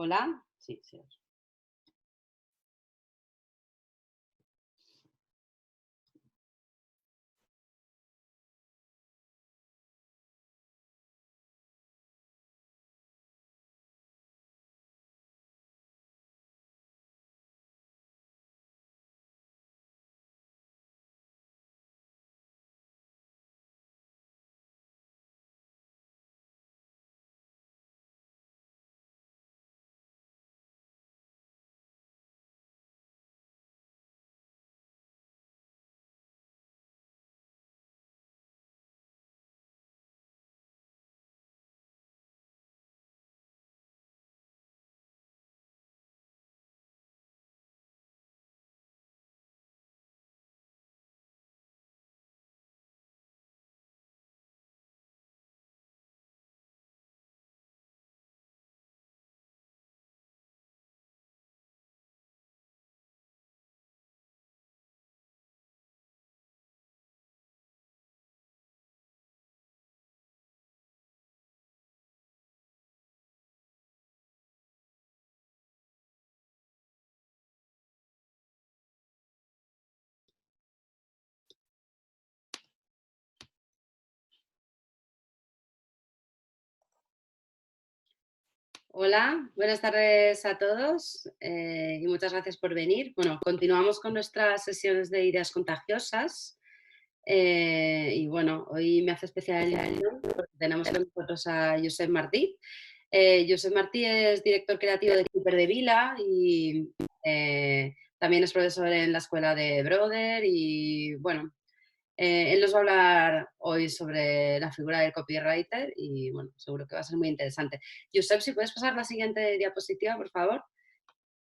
Hola, sí, sí. Hola, buenas tardes a todos y muchas gracias por venir. Bueno, continuamos con nuestras sesiones de ideas contagiosas y bueno, hoy me hace especial ilusión porque tenemos con nosotros a Josep Martí. Josep Martí es director creativo de Keeper de Vila y también es profesor en la escuela de Broder y bueno, él nos va a hablar hoy sobre la figura del copywriter y bueno, seguro que va a ser muy interesante. Josep, si puedes pasar la siguiente diapositiva, por favor.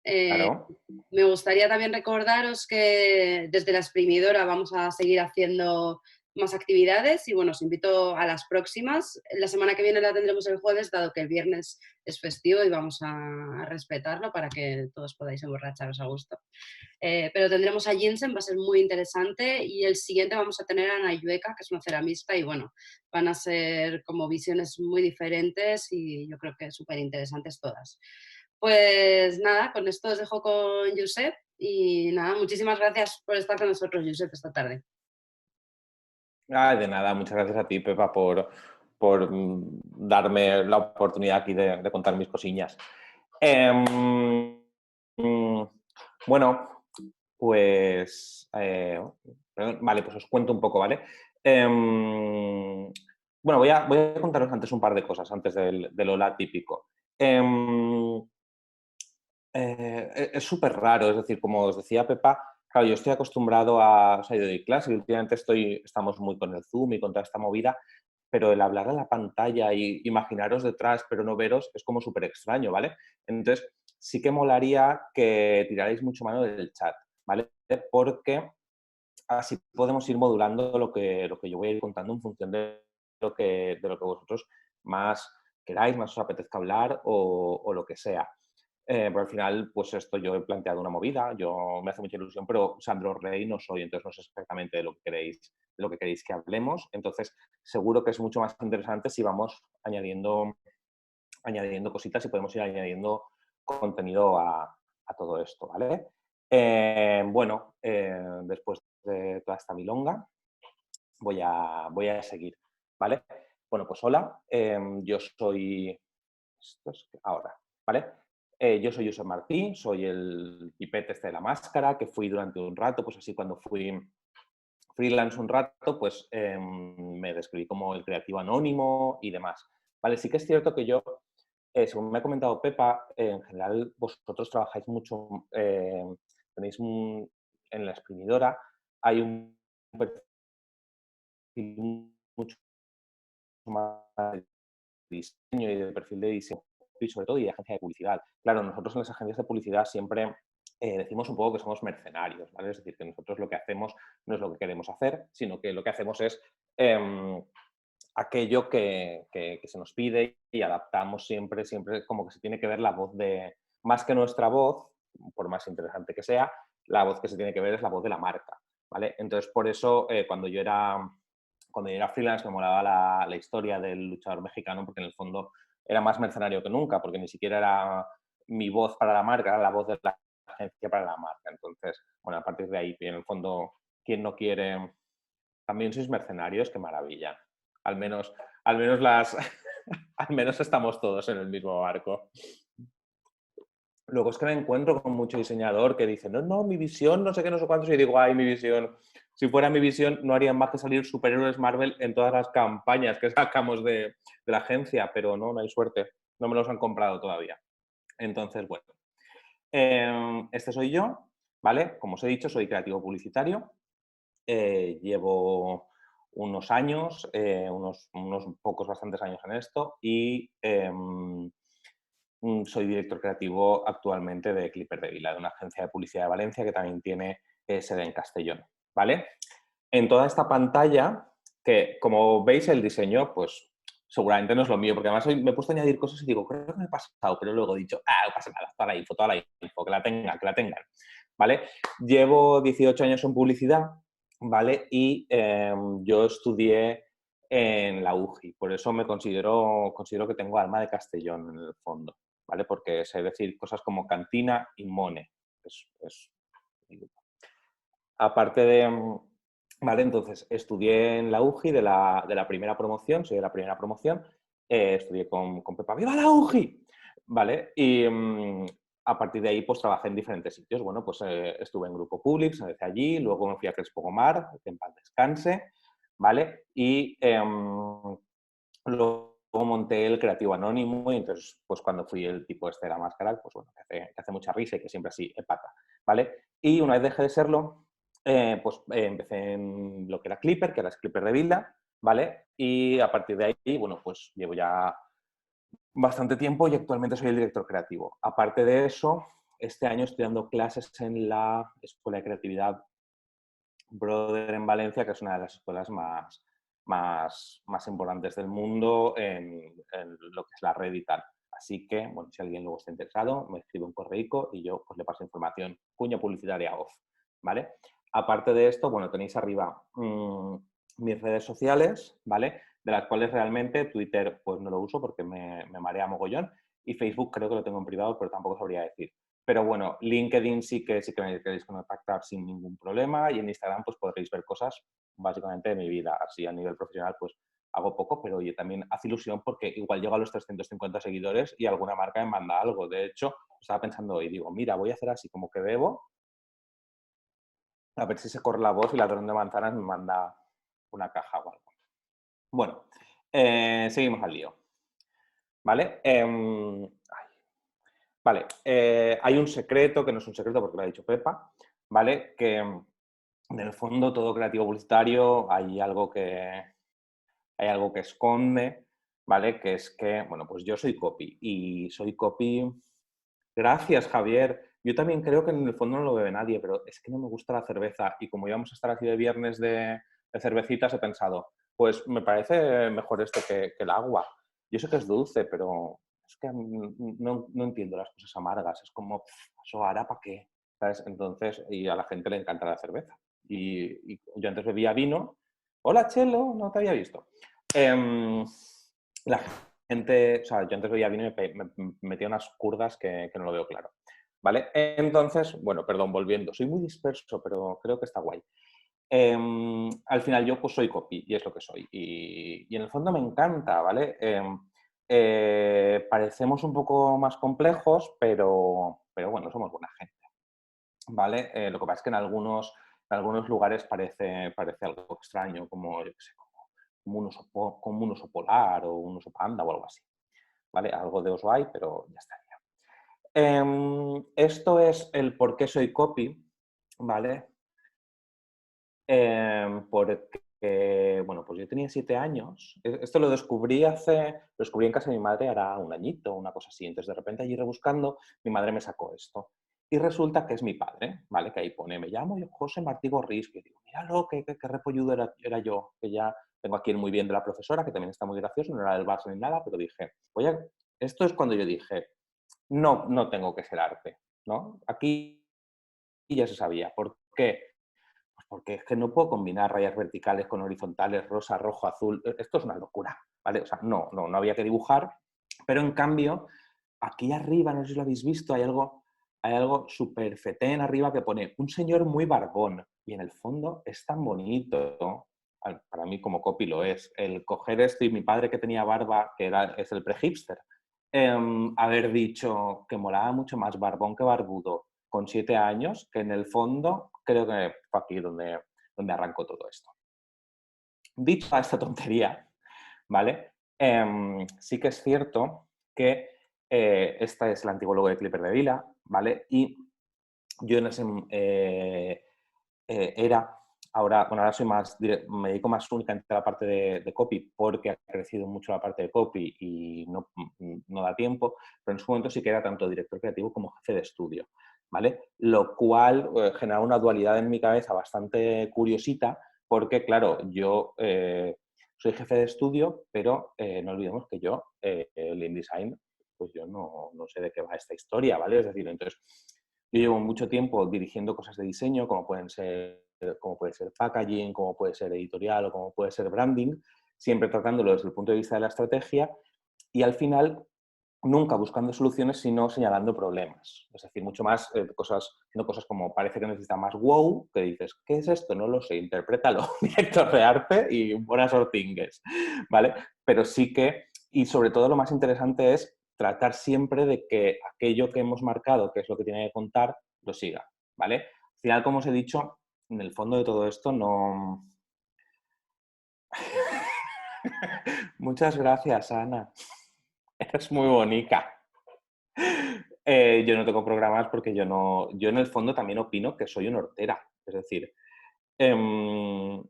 Eh, Claro. Me gustaría también recordaros que desde la exprimidora vamos a seguir haciendo más actividades y bueno, os invito a las próximas. La semana que viene la tendremos el jueves, dado que el viernes es festivo y vamos a respetarlo para que todos podáis emborracharos a gusto. Pero tendremos a Jensen, va a ser muy interesante, y el siguiente vamos a tener a Nayueka, que es una ceramista, y bueno, van a ser como visiones muy diferentes y yo creo que súper interesantes todas. Pues nada, con esto os dejo con Josep y nada, muchísimas gracias por estar con nosotros, Josep, esta tarde. De nada, muchas gracias a ti, Pepa, por darme la oportunidad aquí de contar mis cosillas. Em, mm, bueno, pues, vale, pues os cuento un poco, ¿vale? Bueno, voy a contaros antes un par de cosas, antes del hola típico. Es súper raro, es decir, como os decía Pepa, claro, yo estoy acostumbrado a, o sea, yo doy clase y últimamente estamos muy con el Zoom y con toda esta movida, pero el hablar a la pantalla y imaginaros detrás pero no veros es como súper extraño, ¿vale? Entonces, sí que molaría que tirarais mucho mano del chat, ¿vale? Porque así podemos ir modulando lo que yo voy a ir contando en función de lo que vosotros más queráis, más os apetezca hablar o lo que sea. Pero al final, pues esto yo he planteado una movida, yo me hace mucha ilusión, pero Sandro Rey no soy, entonces no sé exactamente de lo que queréis que hablemos. Entonces, seguro que es mucho más interesante si vamos añadiendo cositas y podemos ir añadiendo contenido a todo esto, ¿vale? Después de toda esta milonga, voy a seguir, ¿vale? Bueno, pues hola, yo soy... Esto es ahora, ¿vale? Yo soy Josep Martí, soy el pipete este de la máscara, que fui durante un rato, pues así cuando fui freelance un rato, pues me describí como el creativo anónimo y demás. Vale, sí que es cierto que yo, según me ha comentado Pepa, en general vosotros trabajáis mucho, tenéis en la exprimidora, hay un perfil mucho más de diseño y de perfil de diseño y sobre todo y de agencia de publicidad. Claro, nosotros en las agencias de publicidad siempre decimos un poco que somos mercenarios, ¿vale? Es decir, que nosotros lo que hacemos no es lo que queremos hacer, sino que lo que hacemos es aquello que se nos pide y adaptamos siempre, siempre como que se tiene que ver la voz de, más que nuestra voz, por más interesante que sea, la voz que se tiene que ver es la voz de la marca, ¿vale? Entonces, por eso, cuando yo era freelance me molaba la historia del luchador mexicano porque en el fondo era más mercenario que nunca, porque ni siquiera era mi voz para la marca era la voz de la agencia para la marca. Entonces, bueno, a partir de ahí, en el fondo, ¿quién no quiere? También sois mercenarios, qué maravilla. Al menos las, al menos estamos todos en el mismo barco. Luego es que me encuentro con mucho diseñador que dice, no, no, mi visión, no sé qué, no sé cuántos, y digo, ay, mi visión. Si fuera mi visión, no harían más que salir superhéroes Marvel en todas las campañas que sacamos de la agencia, pero no, no hay suerte. No me los han comprado todavía. Entonces, bueno, este soy yo, ¿vale? Como os he dicho, soy creativo publicitario. Llevo unos años, unos pocos, bastantes años en esto y soy director creativo actualmente de Clipper de Vila, de una agencia de publicidad de Valencia que también tiene sede en Castellón, ¿vale? En toda esta pantalla, que como veis el diseño, pues seguramente no es lo mío, porque además hoy me he puesto a añadir cosas y digo, creo que me he pasado, pero luego he dicho, no pasa nada, toda la info, que la tengan, ¿vale? Llevo 18 años en publicidad, ¿vale? Y yo estudié en la UGI, por eso me considero que tengo alma de Castellón en el fondo, ¿vale? Porque sé decir cosas como cantina y mone. Aparte de... Vale, entonces estudié en la UGI de la primera promoción, soy de la primera promoción, estudié con Pepa, ¡viva la UGI! Vale, y a partir de ahí pues trabajé en diferentes sitios. Bueno, pues estuve en Grupo Publix, desde allí, luego me fui a Crespo Gomar, que en paz descanse, ¿vale? Y luego monté el Creativo Anónimo y entonces pues cuando fui el tipo este de la máscara, pues bueno, que hace mucha risa y que siempre así empata, ¿vale? Y una vez dejé de serlo, empecé en lo que era Clipper, que era Clipper de Vila, ¿vale? Y a partir de ahí, bueno, pues llevo ya bastante tiempo y actualmente soy el director creativo. Aparte de eso, este año estoy dando clases en la Escuela de Creatividad Brother en Valencia, que es una de las escuelas más importantes del mundo en lo que es la red y tal. Así que, bueno, si alguien luego está interesado, me escribe un correo y yo pues, le paso información, cuña publicitaria off, ¿vale? Aparte de esto, bueno, tenéis arriba mis redes sociales, ¿vale? De las cuales realmente Twitter pues no lo uso porque me marea mogollón y Facebook creo que lo tengo en privado, pero tampoco sabría decir. Pero bueno, LinkedIn sí que me queréis contactar sin ningún problema y en Instagram pues podréis ver cosas básicamente de mi vida. Así a nivel profesional pues hago poco, pero oye, también hace ilusión porque igual llego a los 350 seguidores y alguna marca me manda algo. De hecho, estaba pensando hoy, digo, mira, voy a hacer así como que bebo, a ver si se corre la voz y Ladrón de Manzanas me manda una caja o algo. Bueno, seguimos al lío. ¿Vale? Vale, hay un secreto, que no es un secreto porque lo ha dicho Pepa, ¿vale? Que en el fondo todo creativo publicitario hay algo que esconde, ¿vale? Que es que, bueno, pues yo soy copy y soy copy... Gracias, Javier. Yo también creo que en el fondo no lo bebe nadie, pero es que no me gusta la cerveza y como íbamos a estar así de viernes de cervecitas, he pensado, pues me parece mejor esto que el agua. Yo sé que es dulce, pero es que no entiendo las cosas amargas. Es como, ¿eso hará para qué? ¿Sabes? Entonces, y a la gente le encanta la cerveza. Y yo antes bebía vino. Hola, Chelo, no te había visto. La gente, o sea, yo antes bebía vino y me metía unas curdas que no lo veo claro. ¿Vale? Entonces, bueno, perdón, volviendo. Soy muy disperso, pero creo que está guay. Al final yo pues soy copy y es lo que soy. Y en el fondo me encanta, ¿vale? Parecemos un poco más complejos, pero bueno, somos buena gente, ¿vale? Lo que pasa es que en algunos lugares parece algo extraño, como, yo qué sé, como un oso polar o un oso panda o algo así, ¿vale? Algo de oso hay, pero ya estaría. Esto es el por qué soy copy, ¿vale? Porque, bueno, pues yo tenía 7 años. Esto lo descubrí en casa de mi madre hará un añito, una cosa así. Entonces, de repente, allí rebuscando, mi madre me sacó esto. Y resulta que es mi padre, ¿vale? Que ahí pone, me llamo yo José Martí Gorrís. Que digo, míralo, qué repolludo era yo. Que ya tengo aquí el muy bien de la profesora, que también está muy gracioso, no era del Barça ni nada, pero dije, oye, esto es cuando yo dije, no tengo que ser arte, ¿no? Aquí ya se sabía. ¿Por qué? Pues porque es que no puedo combinar rayas verticales con horizontales, rosa, rojo, azul. Esto es una locura, ¿vale? O sea, no había que dibujar, pero en cambio aquí arriba, no sé si lo habéis visto, hay algo súper fetén arriba que pone un señor muy barbón. Y en el fondo es tan bonito, para mí como copy lo es, el coger esto y mi padre que tenía barba, es el pre-hipster, haber dicho que molaba mucho más barbón que barbudo con 7 años, que en el fondo creo que fue aquí donde arrancó todo esto. Dicho esta tontería, ¿vale? Sí que es cierto que esta es el antiguo logo de Clipper de Vila, ¿vale? Y yo en ese era, ahora soy me dedico más únicamente a la parte de copy porque ha crecido mucho la parte de copy y no da tiempo, pero en su momento sí que era tanto director creativo como jefe de estudio, ¿vale? Lo cual genera una dualidad en mi cabeza bastante curiosita porque, claro, yo soy jefe de estudio, pero no olvidemos que yo, el InDesign, pues yo no sé de qué va esta historia, ¿vale? Es decir, entonces, yo llevo mucho tiempo dirigiendo cosas de diseño, como puede ser packaging, como puede ser editorial o como puede ser branding, siempre tratándolo desde el punto de vista de la estrategia y al final nunca buscando soluciones, sino señalando problemas. Es decir, mucho más haciendo cosas como parece que necesita más wow, que dices, ¿qué es esto? No lo sé, interprétalo, director de arte y buenas ortingues, ¿vale? Pero sí que, y sobre todo lo más interesante es tratar siempre de que aquello que hemos marcado, que es lo que tiene que contar, lo siga, ¿vale? Al final, como os he dicho, en el fondo de todo esto no... Muchas gracias, Ana. Eres muy bonita. Yo no tengo programas porque yo en el fondo también opino que soy una hortera. Es decir, em,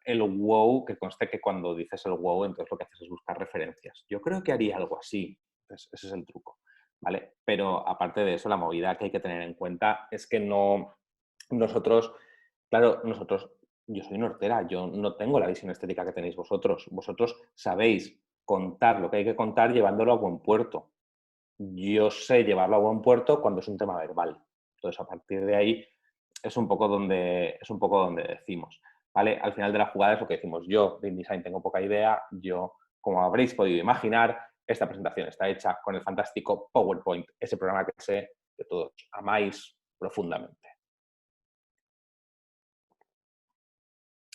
el wow, que conste que cuando dices el wow, entonces lo que haces es buscar referencias. Yo creo que haría algo así. Entonces, ese es el truco, ¿vale? Pero aparte de eso, la movida que hay que tener en cuenta es que claro, yo soy una hortera, yo no tengo la visión estética que tenéis vosotros. Vosotros sabéis contar lo que hay que contar llevándolo a buen puerto. Yo sé llevarlo a buen puerto cuando es un tema verbal. Entonces, a partir de ahí es un poco donde decimos, ¿vale? Al final de la jugada es lo que decimos. Yo de InDesign tengo poca idea. Yo, como habréis podido imaginar, esta presentación está hecha con el fantástico PowerPoint, ese programa que sé que todos amáis profundamente.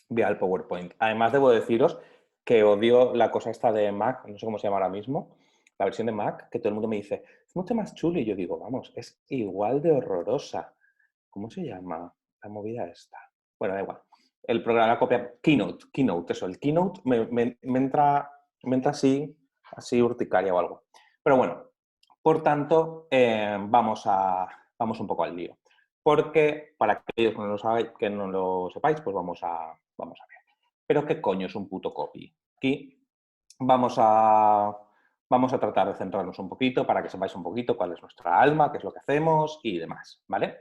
Vía el PowerPoint. Además, debo deciros que odio la cosa esta de Mac, no sé cómo se llama ahora mismo, la versión de Mac, que todo el mundo me dice, es mucho más chulo. Y yo digo, vamos, es igual de horrorosa. ¿Cómo se llama la movida esta? Bueno, da igual. El programa, la copia, Keynote, eso, el Keynote me entra así urticaria o algo. Pero bueno, por tanto, vamos un poco al lío. Porque, para aquellos que no lo sepáis, pues vamos a ver. ¿Pero qué coño es un puto copy? Aquí vamos a tratar de centrarnos un poquito para que sepáis un poquito cuál es nuestra alma, qué es lo que hacemos y demás, ¿vale?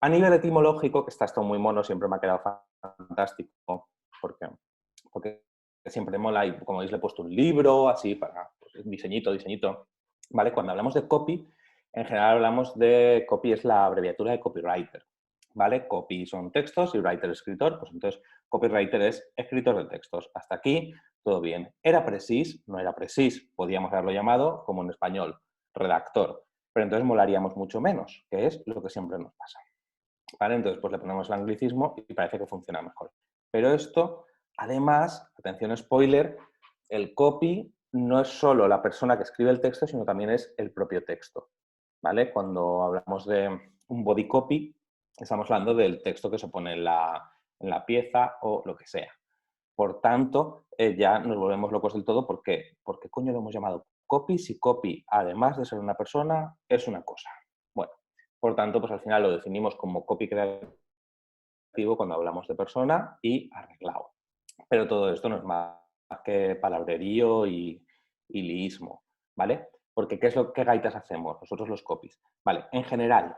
A nivel etimológico, que está esto muy mono, siempre me ha quedado fantástico, porque siempre mola y como veis le he puesto un libro, así, para pues, diseñito, ¿vale? Cuando hablamos de copy, en general hablamos de copy, es la abreviatura de copywriter, ¿vale? Copy son textos y writer escritor, pues entonces copywriter es escritor de textos. Hasta aquí, todo bien. ¿Era precis? No era precis. Podíamos haberlo llamado, como en español, redactor. Pero entonces molaríamos mucho menos, que es lo que siempre nos pasa. ¿Vale? Entonces, pues le ponemos el anglicismo y parece que funciona mejor. Pero esto, además, atención spoiler, el copy no es solo la persona que escribe el texto, sino también es el propio texto. ¿Vale? Cuando hablamos de un body copy, estamos hablando del texto que se pone en la pieza o lo que sea. Por tanto, ya nos volvemos locos del todo porque ¿por qué coño lo hemos llamado copy si copy, además de ser una persona, es una cosa? Bueno, por tanto, pues al final lo definimos como copy creativo cuando hablamos de persona y arreglado. Pero todo esto no es más que palabrerío y liísmo, ¿vale? Porque ¿qué gaitas hacemos nosotros los copies? Vale, en general,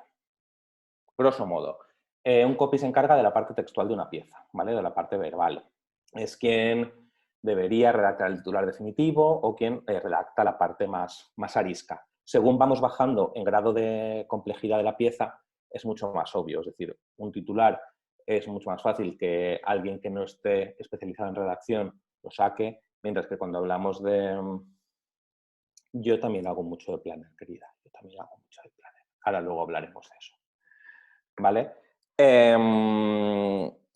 grosso modo, un copy se encarga de la parte textual de una pieza, ¿vale? De la parte verbal. Es quien debería redactar el titular definitivo o quien redacta la parte más arisca. Según vamos bajando en grado de complejidad de la pieza, es mucho más obvio. Es decir, un titular es mucho más fácil que alguien que no esté especializado en redacción lo saque, mientras que cuando hablamos de Yo también hago mucho de planner, querida. Yo también hago mucho de planner. Ahora luego hablaremos de eso. ¿Vale?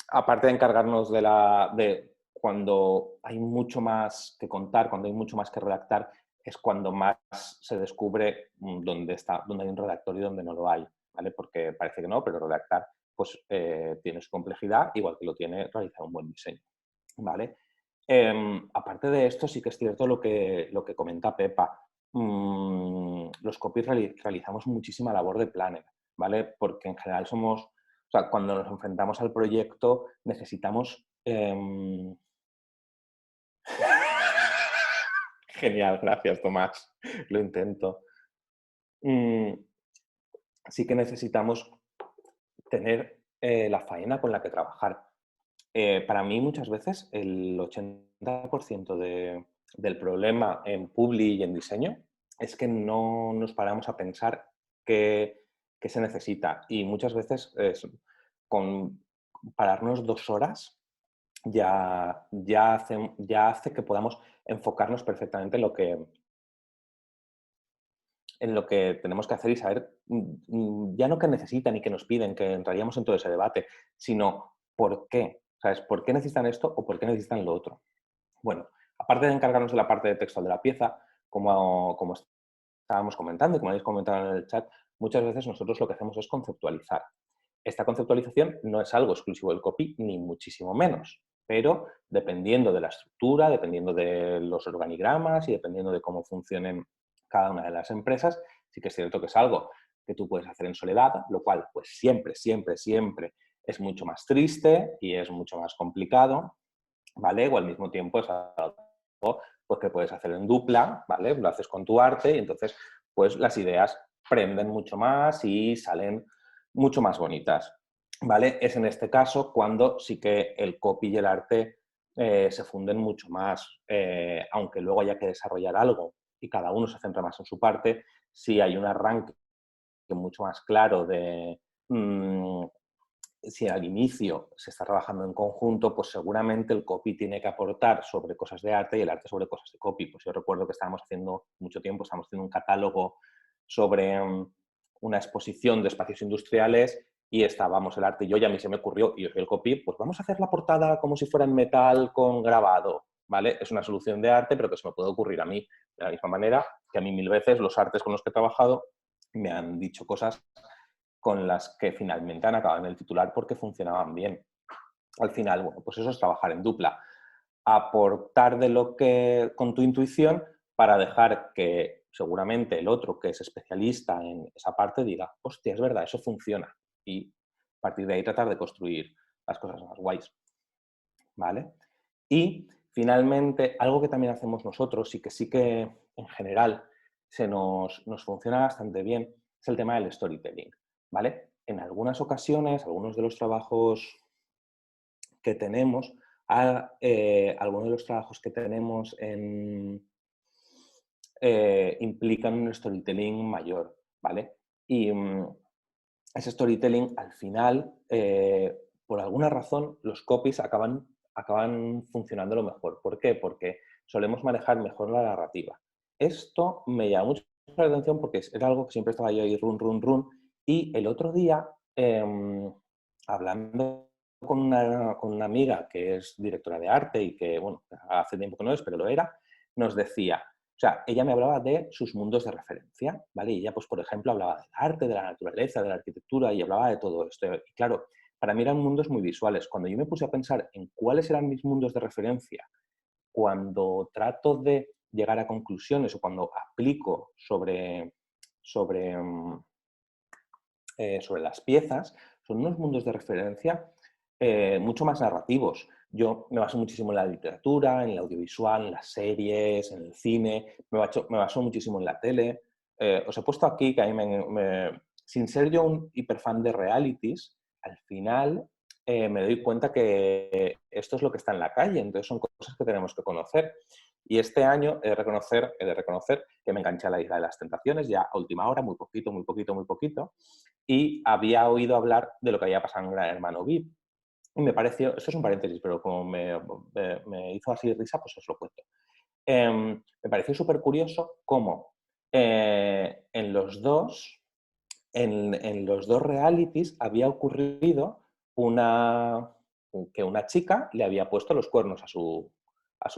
Aparte de encargarnos de cuando hay mucho más que contar, cuando hay mucho más que redactar, es cuando más se descubre dónde hay un redactor y dónde no lo hay, ¿vale? Porque parece que no, pero redactar pues, tiene su complejidad, igual que lo tiene realizar un buen diseño, ¿vale? Aparte de esto, sí que es cierto lo que comenta Pepa. Los copies realizamos muchísima labor de planner, ¿vale? Porque en general o sea, cuando nos enfrentamos al proyecto necesitamos... Genial, gracias Tomás, lo intento. Mm, sí que necesitamos tener la faena con la que trabajar. Para mí muchas veces el 80% del problema en Publi y en diseño es que no nos paramos a pensar qué se necesita. Y muchas veces con pararnos 2 horas ya hace que podamos enfocarnos perfectamente en lo que tenemos que hacer y saber ya no qué necesitan y qué nos piden, que entraríamos en todo ese debate, sino por qué. ¿Sabes? ¿Por qué necesitan esto o por qué necesitan lo otro? Bueno, aparte de encargarnos de la parte de textual de la pieza, como estábamos comentando y como habéis comentado en el chat, muchas veces nosotros lo que hacemos es conceptualizar. Esta conceptualización no es algo exclusivo del copy, ni muchísimo menos, pero dependiendo de la estructura, dependiendo de los organigramas y dependiendo de cómo funcionen cada una de las empresas, sí que es cierto que es algo que tú puedes hacer en soledad, lo cual pues siempre, siempre, siempre es mucho más triste y es mucho más complicado, ¿vale? O al mismo tiempo es algo pues, que puedes hacer en dupla, ¿vale? Lo haces con tu arte y entonces pues las ideas prenden mucho más y salen mucho más bonitas, ¿vale? Es en este caso cuando sí que el copy y el arte se funden mucho más, aunque luego haya que desarrollar algo y cada uno se centra más en su parte, sí hay un arranque mucho más claro de si al inicio se está trabajando en conjunto, pues seguramente el copy tiene que aportar sobre cosas de arte y el arte sobre cosas de copy. Pues yo recuerdo que estábamos haciendo mucho tiempo, estábamos haciendo un catálogo sobre una exposición de espacios industriales y estábamos el arte y yo, y a mí se me ocurrió, y yo soy el copy, pues vamos a hacer la portada como si fuera en metal con grabado, ¿vale? Es una solución de arte, pero que se me puede ocurrir a mí. De la misma manera que a mí 1000 veces los artes con los que he trabajado me han dicho cosas con las que finalmente han acabado en el titular porque funcionaban bien. Al final, bueno, pues eso es trabajar en dupla. Aportar de lo que con tu intuición para dejar que seguramente el otro que es especialista en esa parte diga, hostia, es verdad, eso funciona. Y a partir de ahí tratar de construir las cosas más guays. ¿Vale? Y finalmente, algo que también hacemos nosotros y que sí que en general nos funciona bastante bien es el tema del storytelling. ¿Vale? En algunas ocasiones, algunos de los trabajos que tenemos, algunos de los trabajos que tenemos implican un storytelling mayor, ¿vale? Y ese storytelling, al final, por alguna razón, los copies acaban funcionando lo mejor. ¿Por qué? Porque solemos manejar mejor la narrativa. Esto me llama mucho la atención porque era algo que siempre estaba yo ahí run, run, run. Y el otro día, hablando con una amiga que es directora de arte y que, bueno, hace tiempo que no es, pero lo era, nos decía, o sea, ella me hablaba de sus mundos de referencia, ¿vale? Y ella, pues, por ejemplo, hablaba del arte, de la naturaleza, de la arquitectura y hablaba de todo esto. Y claro, para mí eran mundos muy visuales. Cuando yo me puse a pensar en cuáles eran mis mundos de referencia, cuando trato de llegar a conclusiones o cuando aplico sobre, sobre las piezas, son unos mundos de referencia mucho más narrativos. Yo me baso muchísimo en la literatura, en el audiovisual, en las series, en el cine, me baso muchísimo en la tele. Os he puesto aquí que a mí sin ser yo un hiperfan de realities, al final me doy cuenta que esto es lo que está en la calle, entonces son cosas que tenemos que conocer. Y este año he de reconocer que me enganché a la Isla de las Tentaciones, ya a última hora, muy poquito, muy poquito, muy poquito, y había oído hablar de lo que había pasado en Gran Hermano VIP. Y me pareció, esto es un paréntesis, pero como me hizo así risa, pues os lo cuento. me pareció súper curioso cómo en los dos realities había ocurrido que una chica le había puesto los cuernos a su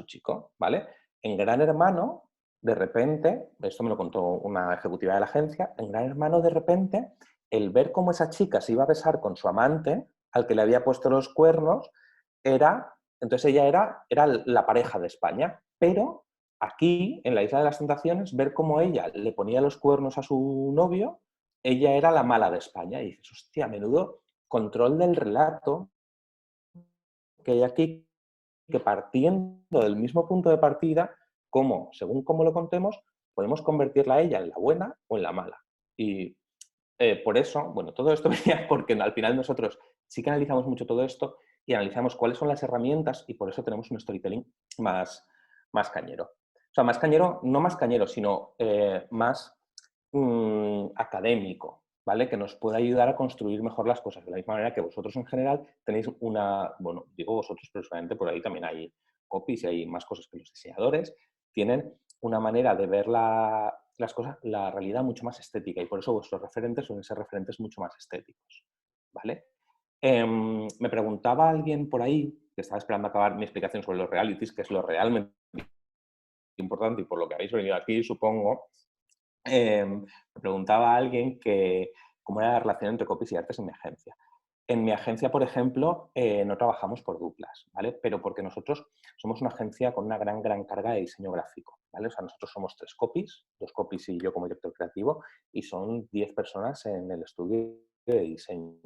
chico, ¿vale? En Gran Hermano, de repente, esto me lo contó una ejecutiva de la agencia, en Gran Hermano, de repente, el ver cómo esa chica se iba a besar con su amante, al que le había puesto los cuernos, entonces ella era la pareja de España, pero aquí, en la Isla de las Tentaciones, ver cómo ella le ponía los cuernos a su novio, ella era la mala de España. Y dices, hostia, menudo control del relato que hay aquí, que partiendo del mismo punto de partida, como, según cómo lo contemos, podemos convertirla a ella en la buena o en la mala. Y por eso, bueno, todo esto venía porque al final nosotros sí que analizamos mucho todo esto y analizamos cuáles son las herramientas y por eso tenemos un storytelling más cañero. O sea, más cañero, no más cañero, sino más académico, ¿vale? Que nos pueda ayudar a construir mejor las cosas. De la misma manera que vosotros en general tenéis bueno, digo vosotros, pero solamente por ahí también hay copies y hay más cosas que los diseñadores, tienen una manera de ver las cosas, la realidad mucho más estética y por eso vuestros referentes suelen ser referentes mucho más estéticos, ¿vale? Me preguntaba alguien por ahí, que estaba esperando acabar mi explicación sobre los realities, que es lo realmente importante y por lo que habéis venido aquí, supongo, me preguntaba a alguien que cómo era la relación entre copies y artes en mi agencia. En mi agencia, por ejemplo, no trabajamos por duplas, ¿vale? Pero porque nosotros somos una agencia con una gran carga de diseño gráfico, ¿vale? O sea, nosotros somos 3 copies, 2 copies y yo como director creativo, y son 10 personas en el estudio de diseño.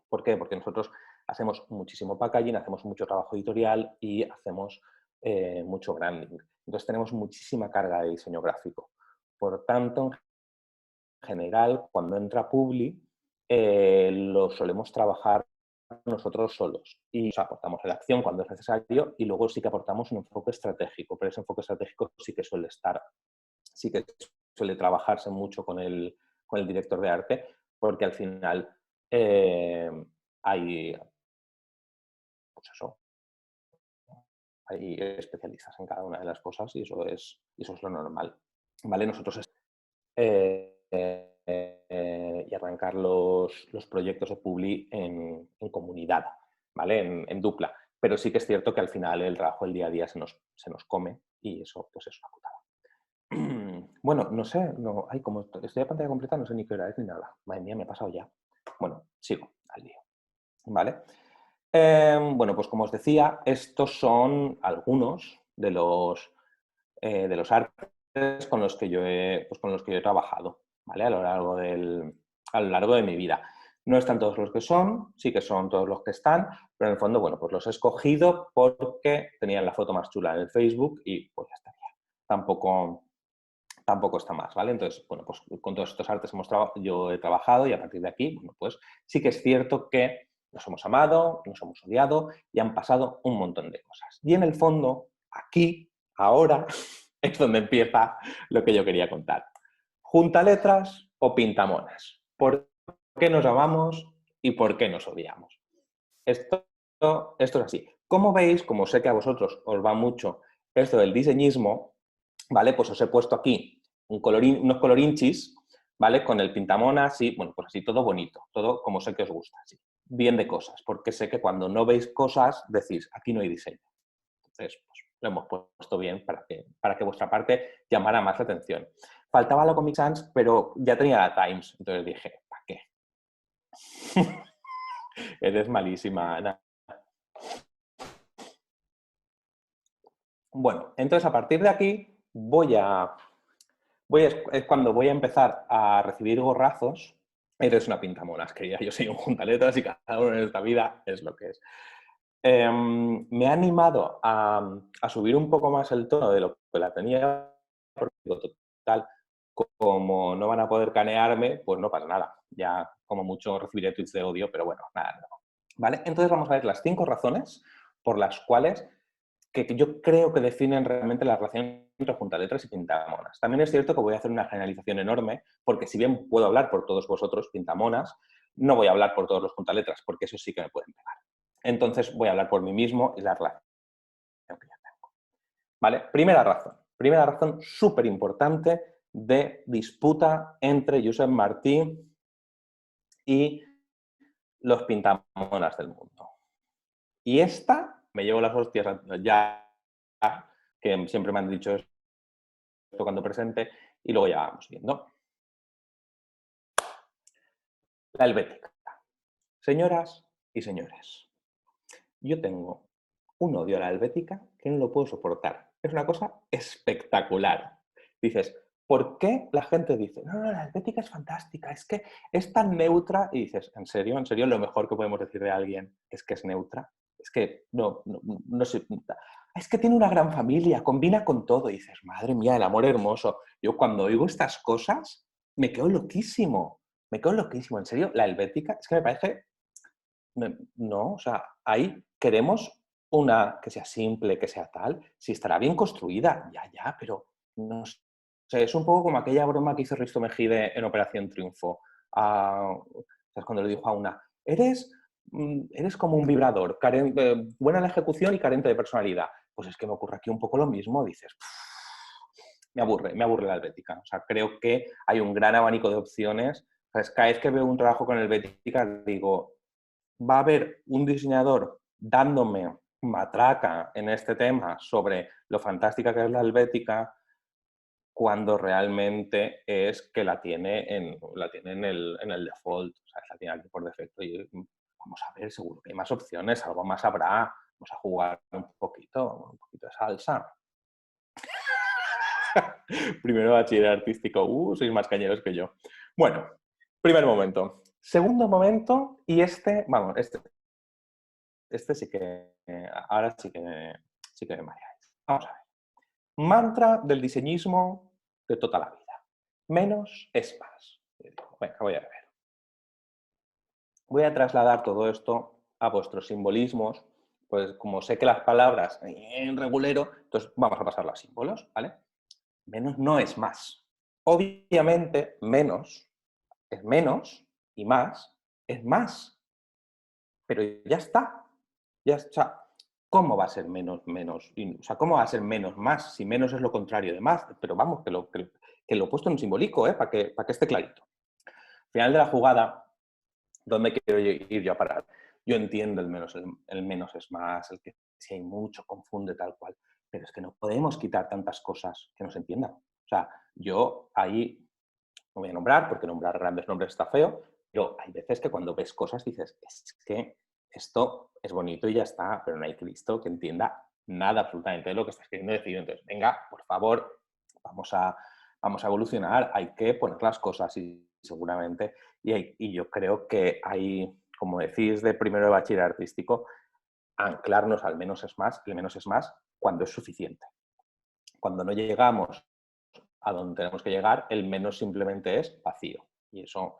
¿Por qué? Porque nosotros hacemos muchísimo packaging, hacemos mucho trabajo editorial y hacemos mucho branding. Entonces tenemos muchísima carga de diseño gráfico. Por tanto, en general, cuando entra Publi, lo solemos trabajar nosotros solos. Y o sea, aportamos redacción cuando es necesario y luego sí que aportamos un enfoque estratégico, pero ese enfoque estratégico sí que suele trabajarse mucho con el director de arte, porque al final hay, pues eso, hay especialistas en cada una de las cosas y eso es lo normal. ¿Vale? Nosotros y arrancar los proyectos de Publi en comunidad, ¿vale? En dupla. Pero sí que es cierto que al final el trabajo del día a día se nos come y eso pues es una putada. Bueno, no sé, no, ay, como estoy a pantalla completa, no sé ni qué hora es ni nada. Madre mía, me he pasado ya. Bueno, sigo al lío. ¿Vale? Bueno, pues como os decía, estos son algunos de los artes con los que yo he trabajado, ¿vale? A lo largo de mi vida. No están todos los que son, sí que son todos los que están, pero en el fondo, bueno, pues los he escogido porque tenían la foto más chula en el Facebook y pues ya estaría. Tampoco está más, ¿vale? Entonces, bueno, pues con todos estos artes yo he trabajado y a partir de aquí, bueno, pues sí que es cierto que nos hemos amado, nos hemos odiado y han pasado un montón de cosas. Y en el fondo, aquí, ahora, es donde empieza lo que yo quería contar. ¿Junta letras o pintamonas? ¿Por qué nos amamos y por qué nos odiamos? Esto es así. Como veis, como sé que a vosotros os va mucho esto del diseñismo, ¿vale? Pues os he puesto aquí unos colorinchis, ¿vale? Con el pintamonas, así, bueno, pues así todo bonito, todo como sé que os gusta, así. Bien de cosas, porque sé que cuando no veis cosas decís, aquí no hay diseño. Entonces, pues lo hemos puesto bien para que vuestra parte llamara más la atención. Faltaba la Comic Sans, pero ya tenía la Times, entonces dije, ¿para qué? Eres malísima, Ana. Bueno, entonces a partir de aquí es cuando voy a empezar a recibir gorrazos. Eres una pintamonas, que ya yo soy un juntaletras y cada uno en esta vida es lo que es. Me ha animado a subir un poco más el tono de lo que la tenía, porque total, como no van a poder canearme, pues no pasa nada. Ya como mucho recibiré tweets de odio, pero bueno, nada, no. ¿Vale? Entonces vamos a ver las 5 razones por las cuales que yo creo que definen realmente la relación entre juntaletras y pintamonas. También es cierto que voy a hacer una generalización enorme, porque si bien puedo hablar por todos vosotros pintamonas, no voy a hablar por todos los juntaletras, porque eso sí que me pueden pegar. Entonces voy a hablar por mí mismo y la relación que yo tengo. ¿vale? Primera razón súper importante de disputa entre Josep Martí y los pintamonas del mundo. Y esta, me llevo las hostias ya, que siempre me han dicho esto cuando presente, y luego ya vamos viendo. La helvética. Señoras y señores, yo tengo un odio a la helvética que no lo puedo soportar. Es una cosa espectacular. Dices, ¿por qué la gente dice, no, no, la helvética es fantástica, es que es tan neutra? Y dices, ¿en serio? ¿En serio lo mejor que podemos decir de alguien es que es neutra? Es que no sé. Es que tiene una gran familia, combina con todo. Y dices, madre mía, el amor hermoso. Yo cuando oigo estas cosas me quedo loquísimo. Me quedo loquísimo. En serio, la helvética es que me parece... No, o sea, ahí queremos una que sea simple, que sea tal, si estará bien construida, ya, pero no sé, es un poco como aquella broma que hizo Risto Mejide en Operación Triunfo. ¿Sabes? Cuando le dijo a una, eres como un vibrador, buena en la ejecución y carente de personalidad. Pues es que me ocurre aquí un poco lo mismo, dices, me aburre la helvética. O sea, creo que hay un gran abanico de opciones. ¿Sabes? Cada vez que veo un trabajo con helvética, digo, va a haber un diseñador dándome matraca en este tema sobre lo fantástica que es la helvética, cuando realmente es que la tiene en el default, o sea, la tiene aquí por defecto. Y vamos a ver, seguro que hay más opciones, algo más habrá. Vamos a jugar un poquito de salsa. Primero bachiller artístico, sois más cañeros que yo. Bueno, primer momento. Segundo momento, y vamos, sí que, ahora sí que me mareáis. Vamos a ver. Mantra del diseñismo de toda la vida. Menos es más. Venga, voy a ver. Voy a trasladar todo esto a vuestros simbolismos, pues como sé que las palabras en regulero, entonces vamos a pasarlo a símbolos, ¿vale? Menos no es más. Obviamente, menos es menos y más es más. Pero ya está. Ya está. ¿Cómo va a ser menos menos? O sea, ¿cómo va a ser menos más? Si menos es lo contrario de más. Pero vamos, que lo he puesto en simbólico, para que esté clarito. Final de la jugada, ¿dónde quiero ir yo a parar? Yo entiendo el menos es más, el que si hay mucho confunde tal cual. Pero es que no podemos quitar tantas cosas que no se entiendan. O sea, yo ahí no voy a nombrar, porque nombrar grandes nombres está feo, pero hay veces que cuando ves cosas dices, es que esto es bonito y ya está, pero no hay Cristo que entienda nada absolutamente de lo que estás queriendo decir. Entonces, venga, por favor, vamos a evolucionar, hay que poner las cosas y seguramente, y yo creo que hay, como decís de primero de bachiller artístico, anclarnos al menos es más, el menos es más cuando es suficiente. Cuando no llegamos a donde tenemos que llegar, el menos simplemente es vacío. Y eso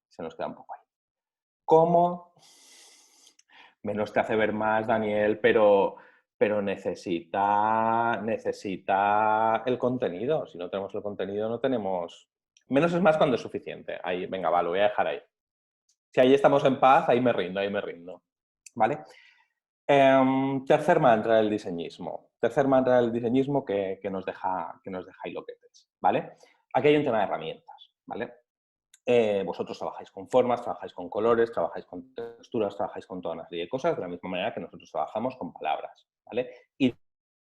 se nos queda un poco ahí. ¿Cómo? Menos te hace ver más, Daniel, pero necesita el contenido. Si no tenemos el contenido, no tenemos... Menos es más cuando es suficiente. Ahí, venga, va, lo voy a dejar ahí. Si ahí estamos en paz, ahí me rindo. ¿Vale? Tercer mantra del diseñismo. Tercer mantra del diseñismo que nos deja hiloquetes, ¿vale? Aquí hay un tema de herramientas, ¿vale? Vosotros trabajáis con formas, trabajáis con colores, trabajáis con texturas, trabajáis con toda una serie de cosas, de la misma manera que nosotros trabajamos con palabras, ¿vale? Y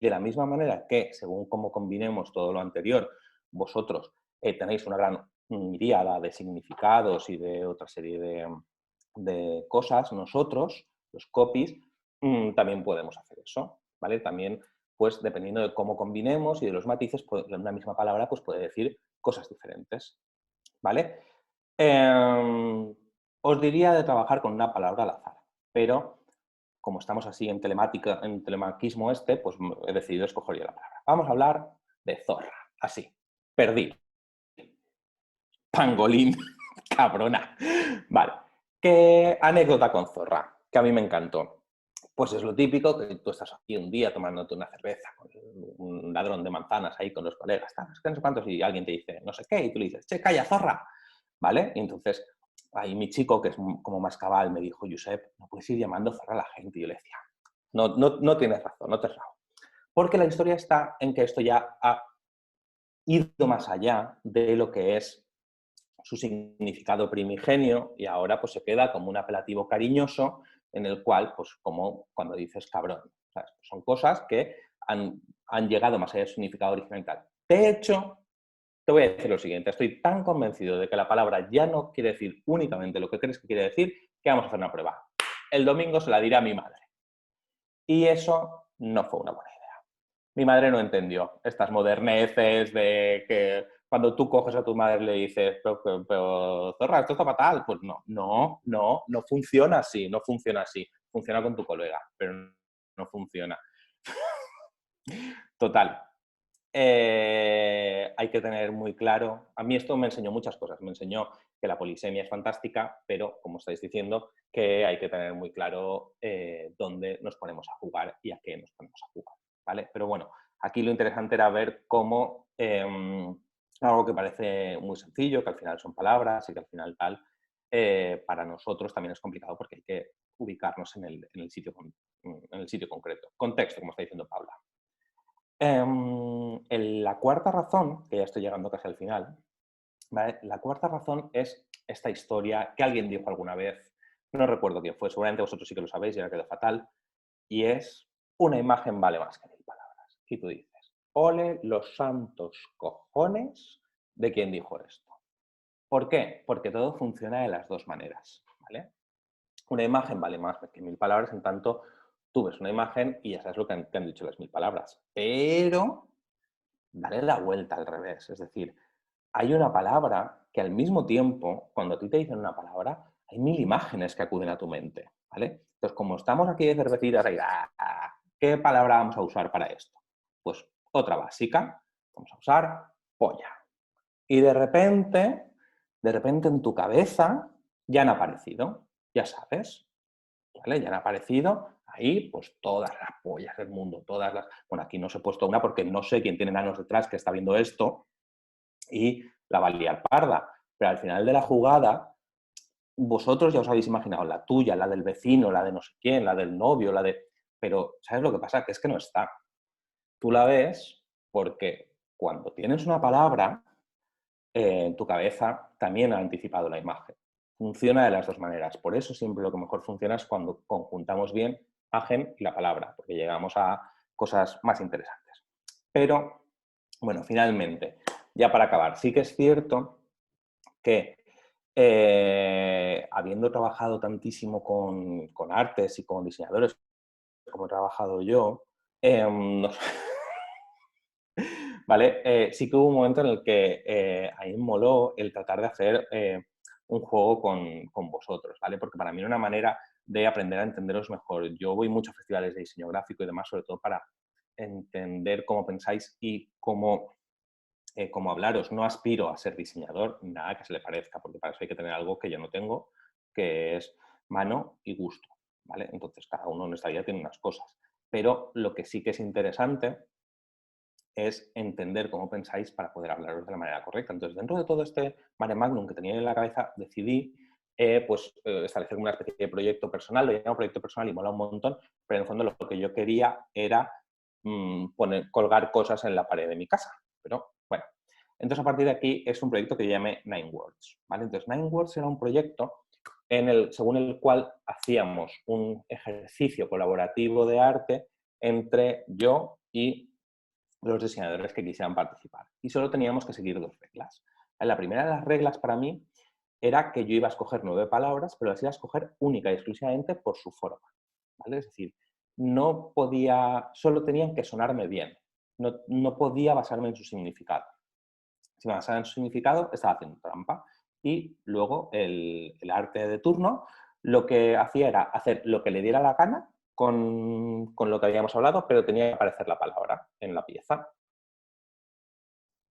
de la misma manera que, según cómo combinemos todo lo anterior, vosotros tenéis una gran miríada de significados y de otra serie de cosas, nosotros, los copies, también podemos hacer eso, ¿vale? También, pues, dependiendo de cómo combinemos y de los matices, pues, una misma palabra pues, puede decir cosas diferentes, ¿vale? Os diría de trabajar con una palabra al azar, pero como estamos así en telemática, en telemaquismo pues he decidido escoger yo la palabra. Vamos a hablar de zorra, así, perdido, pangolín, cabrona. Vale, ¿qué anécdota con zorra? Que a mí me encantó. Pues es lo típico, que tú estás aquí un día tomándote una cerveza con un ladrón de manzanas ahí con los colegas, no sé cuántos, y alguien te dice no sé qué, y tú le dices, che, calla, zorra, ¿vale? Y entonces ahí mi chico, que es como más cabal, me dijo, Josep, no puedes ir llamando zorra a la gente. Y yo le decía, no tienes razón, no te rajo. Porque la historia está en que esto ya ha ido más allá de lo que es su significado primigenio y ahora pues se queda como un apelativo cariñoso en el cual, pues como cuando dices cabrón, ¿sabes? Son cosas que han llegado más allá de su significado original y tal. De hecho, te voy a decir lo siguiente, estoy tan convencido de que la palabra ya no quiere decir únicamente lo que crees que quiere decir, que vamos a hacer una prueba. El domingo se la diré a mi madre. Y eso no fue una buena idea. Mi madre no entendió estas moderneces de que cuando tú coges a tu madre y le dices, pero zorra, esto está fatal. Pues no funciona así, no funciona así. Funciona con tu colega, pero no funciona. Total. Hay que tener muy claro, a mí esto me enseñó muchas cosas, me enseñó que la polisemia es fantástica, pero como estáis diciendo, que hay que tener muy claro dónde nos ponemos a jugar y a qué nos ponemos a jugar, ¿vale? Pero bueno, aquí lo interesante era ver cómo algo que parece muy sencillo, que al final son palabras y que al final tal, para nosotros también es complicado porque hay que ubicarnos en el sitio concreto. Contexto, como está diciendo Paula. La cuarta razón, que ya estoy llegando casi al final, ¿vale? La cuarta razón es esta historia que alguien dijo alguna vez, no recuerdo quién fue, seguramente vosotros sí que lo sabéis y ahora quedó fatal, y es una imagen vale más que 1000 palabras. Y tú dices, ole los santos cojones de quien dijo esto. ¿Por qué? Porque todo funciona de las dos maneras, ¿vale? Una imagen vale más que 1000 palabras, en tanto tú ves una imagen y ya sabes lo que te han dicho las 1000 palabras. Pero dale la vuelta al revés. Es decir, hay una palabra que al mismo tiempo, cuando a ti te dicen una palabra, hay 1000 imágenes que acuden a tu mente, ¿vale? Entonces, como estamos aquí de cervecitas, ahí, ¿qué palabra vamos a usar para esto? Pues otra básica, vamos a usar polla. Y de repente en tu cabeza ya han aparecido, ya sabes, ¿vale? Ya han aparecido ahí, pues todas las pollas del mundo, todas las... Bueno, aquí no os he puesto una porque no sé quién tiene enanos detrás que está viendo esto y la va a liar parda. Pero al final de la jugada, vosotros ya os habéis imaginado la tuya, la del vecino, la de no sé quién, la del novio, la de... Pero, ¿sabes lo que pasa? Que es que no está. Tú la ves porque cuando tienes una palabra, en tu cabeza también ha anticipado la imagen. Funciona de las dos maneras. Por eso siempre lo que mejor funciona es cuando conjuntamos bien imagen y la palabra, porque llegamos a cosas más interesantes. Pero, bueno, finalmente, ya para acabar, sí que es cierto que habiendo trabajado tantísimo con artes y con diseñadores como he trabajado yo, nos, ¿vale? Sí que hubo un momento en el que a mí me moló el tratar de hacer un juego con vosotros, ¿vale? Porque para mí era una manera de aprender a entenderos mejor. Yo voy mucho a festivales de diseño gráfico y demás, sobre todo para entender cómo pensáis y cómo hablaros. No aspiro a ser diseñador, nada que se le parezca, porque para eso hay que tener algo que yo no tengo, que es mano y gusto, ¿vale? Entonces, cada uno en esta vida tiene unas cosas. Pero lo que sí que es interesante es entender cómo pensáis para poder hablaros de la manera correcta. Entonces, dentro de todo este mare magnum que tenía en la cabeza, decidí establecer una especie de proyecto personal. Lo llamo proyecto personal y mola un montón, pero en el fondo lo que yo quería era colgar cosas en la pared de mi casa. Pero bueno, entonces a partir de aquí es un proyecto que yo llamé Nine Words, ¿vale? Entonces, Nine Words era un proyecto según el cual hacíamos un ejercicio colaborativo de arte entre yo y los diseñadores que quisieran participar. Y solo teníamos que seguir dos reglas. La primera de las reglas para mí era que yo iba a escoger 9 palabras, pero las iba a escoger única y exclusivamente por su forma, ¿vale? Es decir, no podía, solo tenían que sonarme bien. No podía basarme en su significado. Si me basaba en su significado, estaba haciendo trampa. Y luego el arte de turno lo que hacía era hacer lo que le diera la gana con lo que habíamos hablado, pero tenía que aparecer la palabra en la pieza.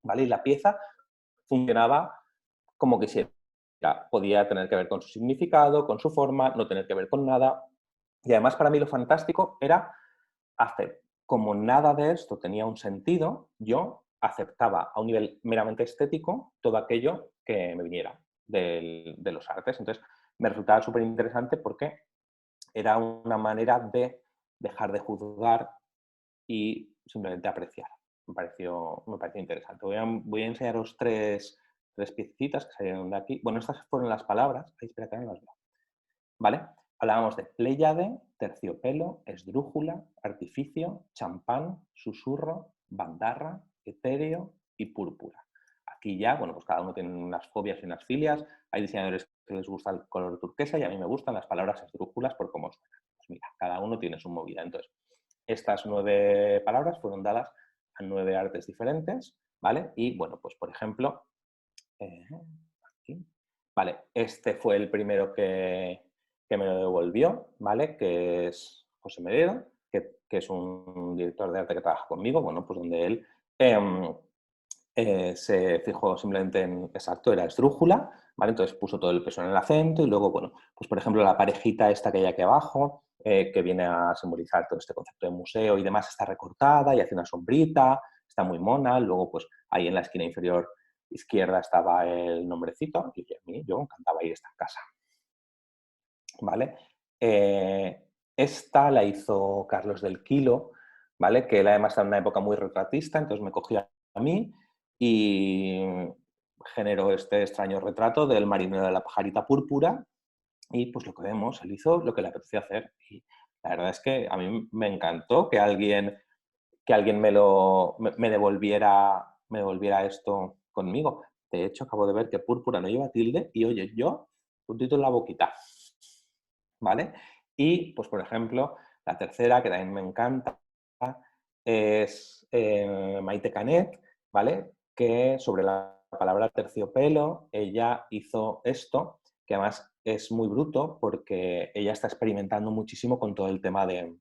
¿Vale? Y la pieza funcionaba como quisiera. Podía tener que ver con su significado, con su forma, no tener que ver con nada. Y además para mí lo fantástico era hacer, como nada de esto tenía un sentido, yo aceptaba a un nivel meramente estético todo aquello que me viniera de los artes. Entonces me resultaba súper interesante porque era una manera de dejar de juzgar y simplemente apreciar. Me pareció interesante. Voy a enseñaros tres piecitas que salieron de aquí. Bueno, estas fueron las palabras. Ay, espera, que no las veo. ¿Vale? Hablábamos de pléyade, terciopelo, esdrújula, artificio, champán, susurro, bandarra, etéreo y púrpura. Aquí ya, bueno, pues cada uno tiene unas fobias y unas filias. Hay diseñadores que les gusta el color turquesa y a mí me gustan las palabras esdrújulas por cómo suenan. Pues mira, cada uno tiene su movida. Entonces, estas 9 palabras fueron dadas a 9 artes diferentes, ¿vale? Y bueno, pues por ejemplo, aquí, vale, este fue el primero que me lo devolvió, ¿vale? Que es José Medero, que es un director de arte que trabaja conmigo, bueno, pues donde él se fijó simplemente en, exacto, era esdrújula, ¿vale? Entonces puso todo el peso en el acento y luego, bueno, pues por ejemplo la parejita esta que hay aquí abajo, que viene a simbolizar todo este concepto de museo y demás, está recortada y hace una sombrita, está muy mona, luego pues ahí en la esquina inferior izquierda estaba el nombrecito y a mí, yo encantaba ir a esta casa, ¿vale? Esta la hizo Carlos del Quilo, ¿vale? Que él además está en una época muy retratista, entonces me cogía a mí y generó este extraño retrato del marinero de la pajarita púrpura y pues lo que vemos, él hizo lo que le apetecía hacer y la verdad es que a mí me encantó que alguien me devolviera esto conmigo. De hecho, acabo de ver que púrpura no lleva tilde y oye, yo puntito en la boquita, ¿vale? Y pues por ejemplo, la tercera que también me encanta es Maite Canet, ¿vale? Que sobre la palabra terciopelo, ella hizo esto, que además es muy bruto porque ella está experimentando muchísimo con todo el tema de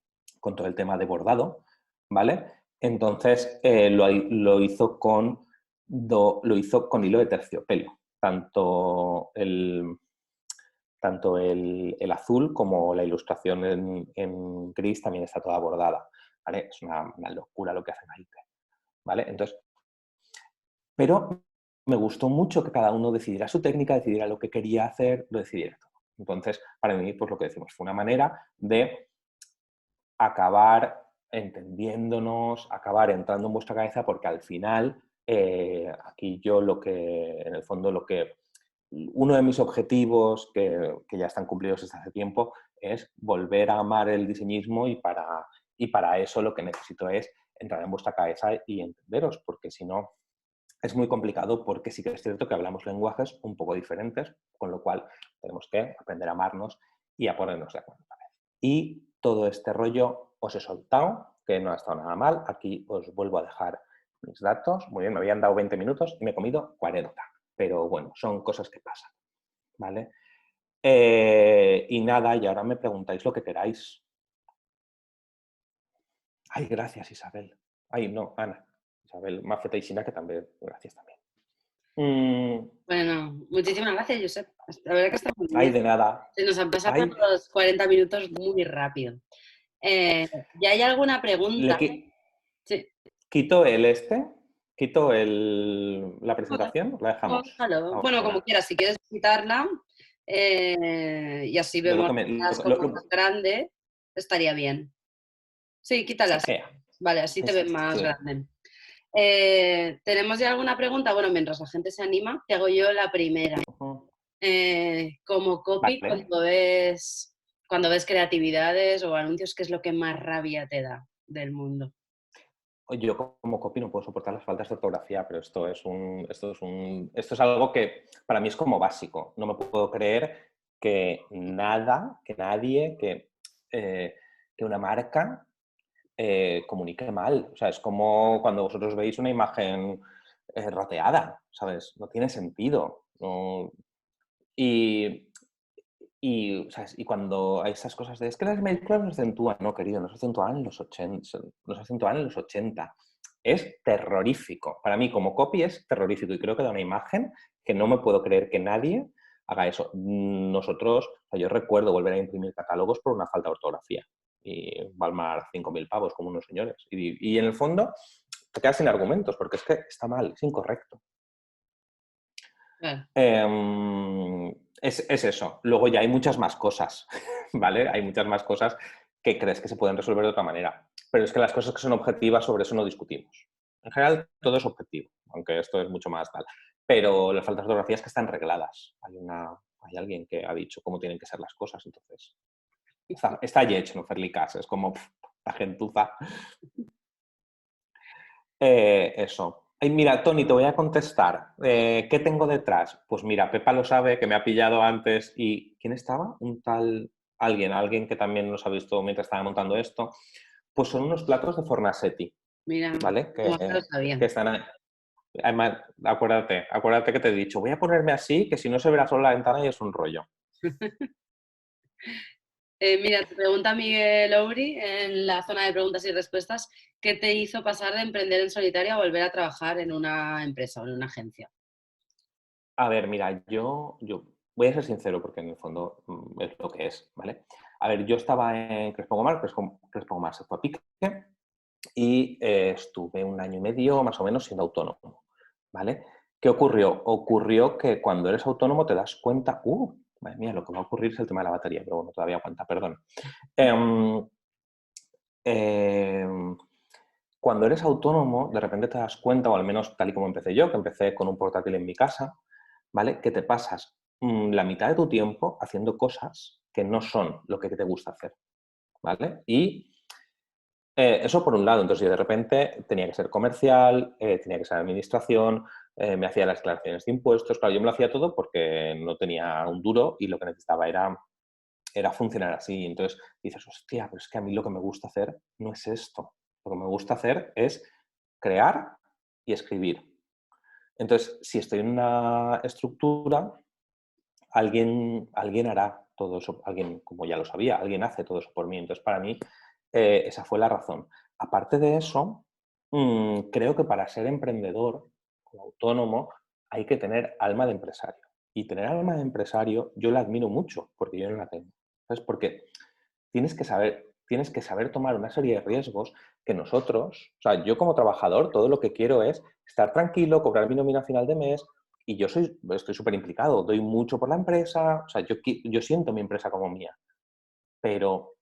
bordado, ¿vale? Entonces lo hizo con hilo de terciopelo, tanto el azul como la ilustración en gris también está toda bordada, ¿vale? Es una locura lo que hace Maite, ¿vale? Entonces, pero me gustó mucho que cada uno decidiera su técnica, decidiera lo que quería hacer, lo decidiera todo. Entonces, para mí, pues lo que decimos, fue una manera de acabar entendiéndonos, acabar entrando en vuestra cabeza, porque al final, aquí yo en el fondo, uno de mis objetivos, que ya están cumplidos desde hace tiempo, es volver a amar el diseñismo y para eso lo que necesito es entrar en vuestra cabeza y entenderos, porque si no es muy complicado, porque sí que es cierto que hablamos lenguajes un poco diferentes, con lo cual tenemos que aprender a amarnos y a ponernos de acuerdo. Y todo este rollo os he soltado, que no ha estado nada mal. Aquí os vuelvo a dejar mis datos. Muy bien, me habían dado 20 minutos y me he comido 40. Pero bueno, son cosas que pasan, ¿vale? Y nada, y ahora me preguntáis lo que queráis. Ay, gracias, Isabel. Ay, no, Ana. Isabel Mafeta y Sina, que también, gracias también. Bueno, muchísimas gracias, Josep. La verdad que está muy Ay, bien. de nada. Se nos han pasado Ay, los 40 minutos muy rápido. ¿Ya hay alguna pregunta? Sí. quito la presentación, la dejamos Bueno, como ahora. quieras, si quieres quitarla y así Yo lo vemos que me, las como más grande, estaría bien. Sí, quítalas. Vale, así te ven más Sí. grande. ¿Tenemos ya alguna pregunta? Bueno, mientras la gente se anima, te hago yo la primera. Como copy, Vale. cuando ves creatividades o anuncios, ¿qué es lo que más rabia te da del mundo? Yo como copy no puedo soportar las faltas de ortografía, pero esto es algo que para mí es como básico. No me puedo creer que nadie, que una marca comunique mal. O sea, es como cuando vosotros veis una imagen rateada, ¿sabes? No tiene sentido. No. ¿Sabes? Y cuando hay esas cosas de es que las películas nos acentúan, no, querido, nos acentuaban en los 80, nos acentuaban en los 80. Es terrorífico. Para mí, como copy, es terrorífico y creo que da una imagen que no me puedo creer que nadie haga eso. Nosotros, o sea, yo recuerdo volver a imprimir catálogos por una falta de ortografía y palmar 5.000 pavos como unos señores. Y en el fondo te quedas sin argumentos porque es que está mal, es incorrecto. Es eso. Luego ya hay muchas más cosas, ¿vale? Hay muchas más cosas que crees que se pueden resolver de otra manera. Pero es que las cosas que son objetivas, sobre eso no discutimos. En general, todo es objetivo, aunque esto es mucho más tal. Pero las faltas de ortografía es que están regladas. Hay alguien que ha dicho cómo tienen que ser las cosas, entonces està lleig no fer-li cas, es como la gentuza. Eso. Ay, mira, Tony, te voy a contestar. ¿Qué tengo detrás? Pues mira, Pepa lo sabe, que me ha pillado antes. ¿Y quién estaba? Un tal... Alguien que también nos ha visto mientras estaba montando esto. Pues son unos platos de Fornasetti, Mira, ¿vale? como que lo Que sabían. están ahí. Además, acuérdate que te he dicho, voy a ponerme así, que si no se verá solo la ventana y es un rollo. Mira, te pregunta Miguel Ouri en la zona de preguntas y respuestas, ¿qué te hizo pasar de emprender en solitario a volver a trabajar en una empresa o en una agencia? A ver, mira, yo voy a ser sincero porque en el fondo es lo que es, ¿vale? A ver, yo estaba en Crespo Gomar, Crespo Gomar se fue a pique y estuve 1 año y medio más o menos siendo autónomo, ¿vale? ¿Qué ocurrió? Ocurrió que cuando eres autónomo te das cuenta, madre mía, lo que va a ocurrir es el tema de la batería, pero bueno, todavía aguanta, perdón. Em, em, Cuando eres autónomo, de repente te das cuenta, o al menos tal y como empecé yo, que empecé con un portátil en mi casa, ¿vale? Que te pasas la mitad de tu tiempo haciendo cosas que no son lo que te gusta hacer, ¿vale? Y eso por un lado, entonces yo de repente tenía que ser comercial, tenía que ser administración, me hacía las declaraciones de impuestos, claro, yo me lo hacía todo porque no tenía un duro y lo que necesitaba era funcionar así. Entonces dices, hostia, pero es que a mí lo que me gusta hacer no es esto. Lo que me gusta hacer es crear y escribir. Entonces, si estoy en una estructura, alguien hará todo eso, alguien, como ya lo sabía, alguien hace todo eso por mí. Entonces, para mí, esa fue la razón. Aparte de eso, creo que para ser emprendedor o autónomo hay que tener alma de empresario. Y tener alma de empresario yo la admiro mucho, porque yo no la tengo. ¿Sabes? Porque tienes que saber tomar una serie de riesgos que nosotros, o sea, yo como trabajador, todo lo que quiero es estar tranquilo, cobrar mi nómina a final de mes, y estoy súper implicado, doy mucho por la empresa, o sea, yo siento mi empresa como mía, pero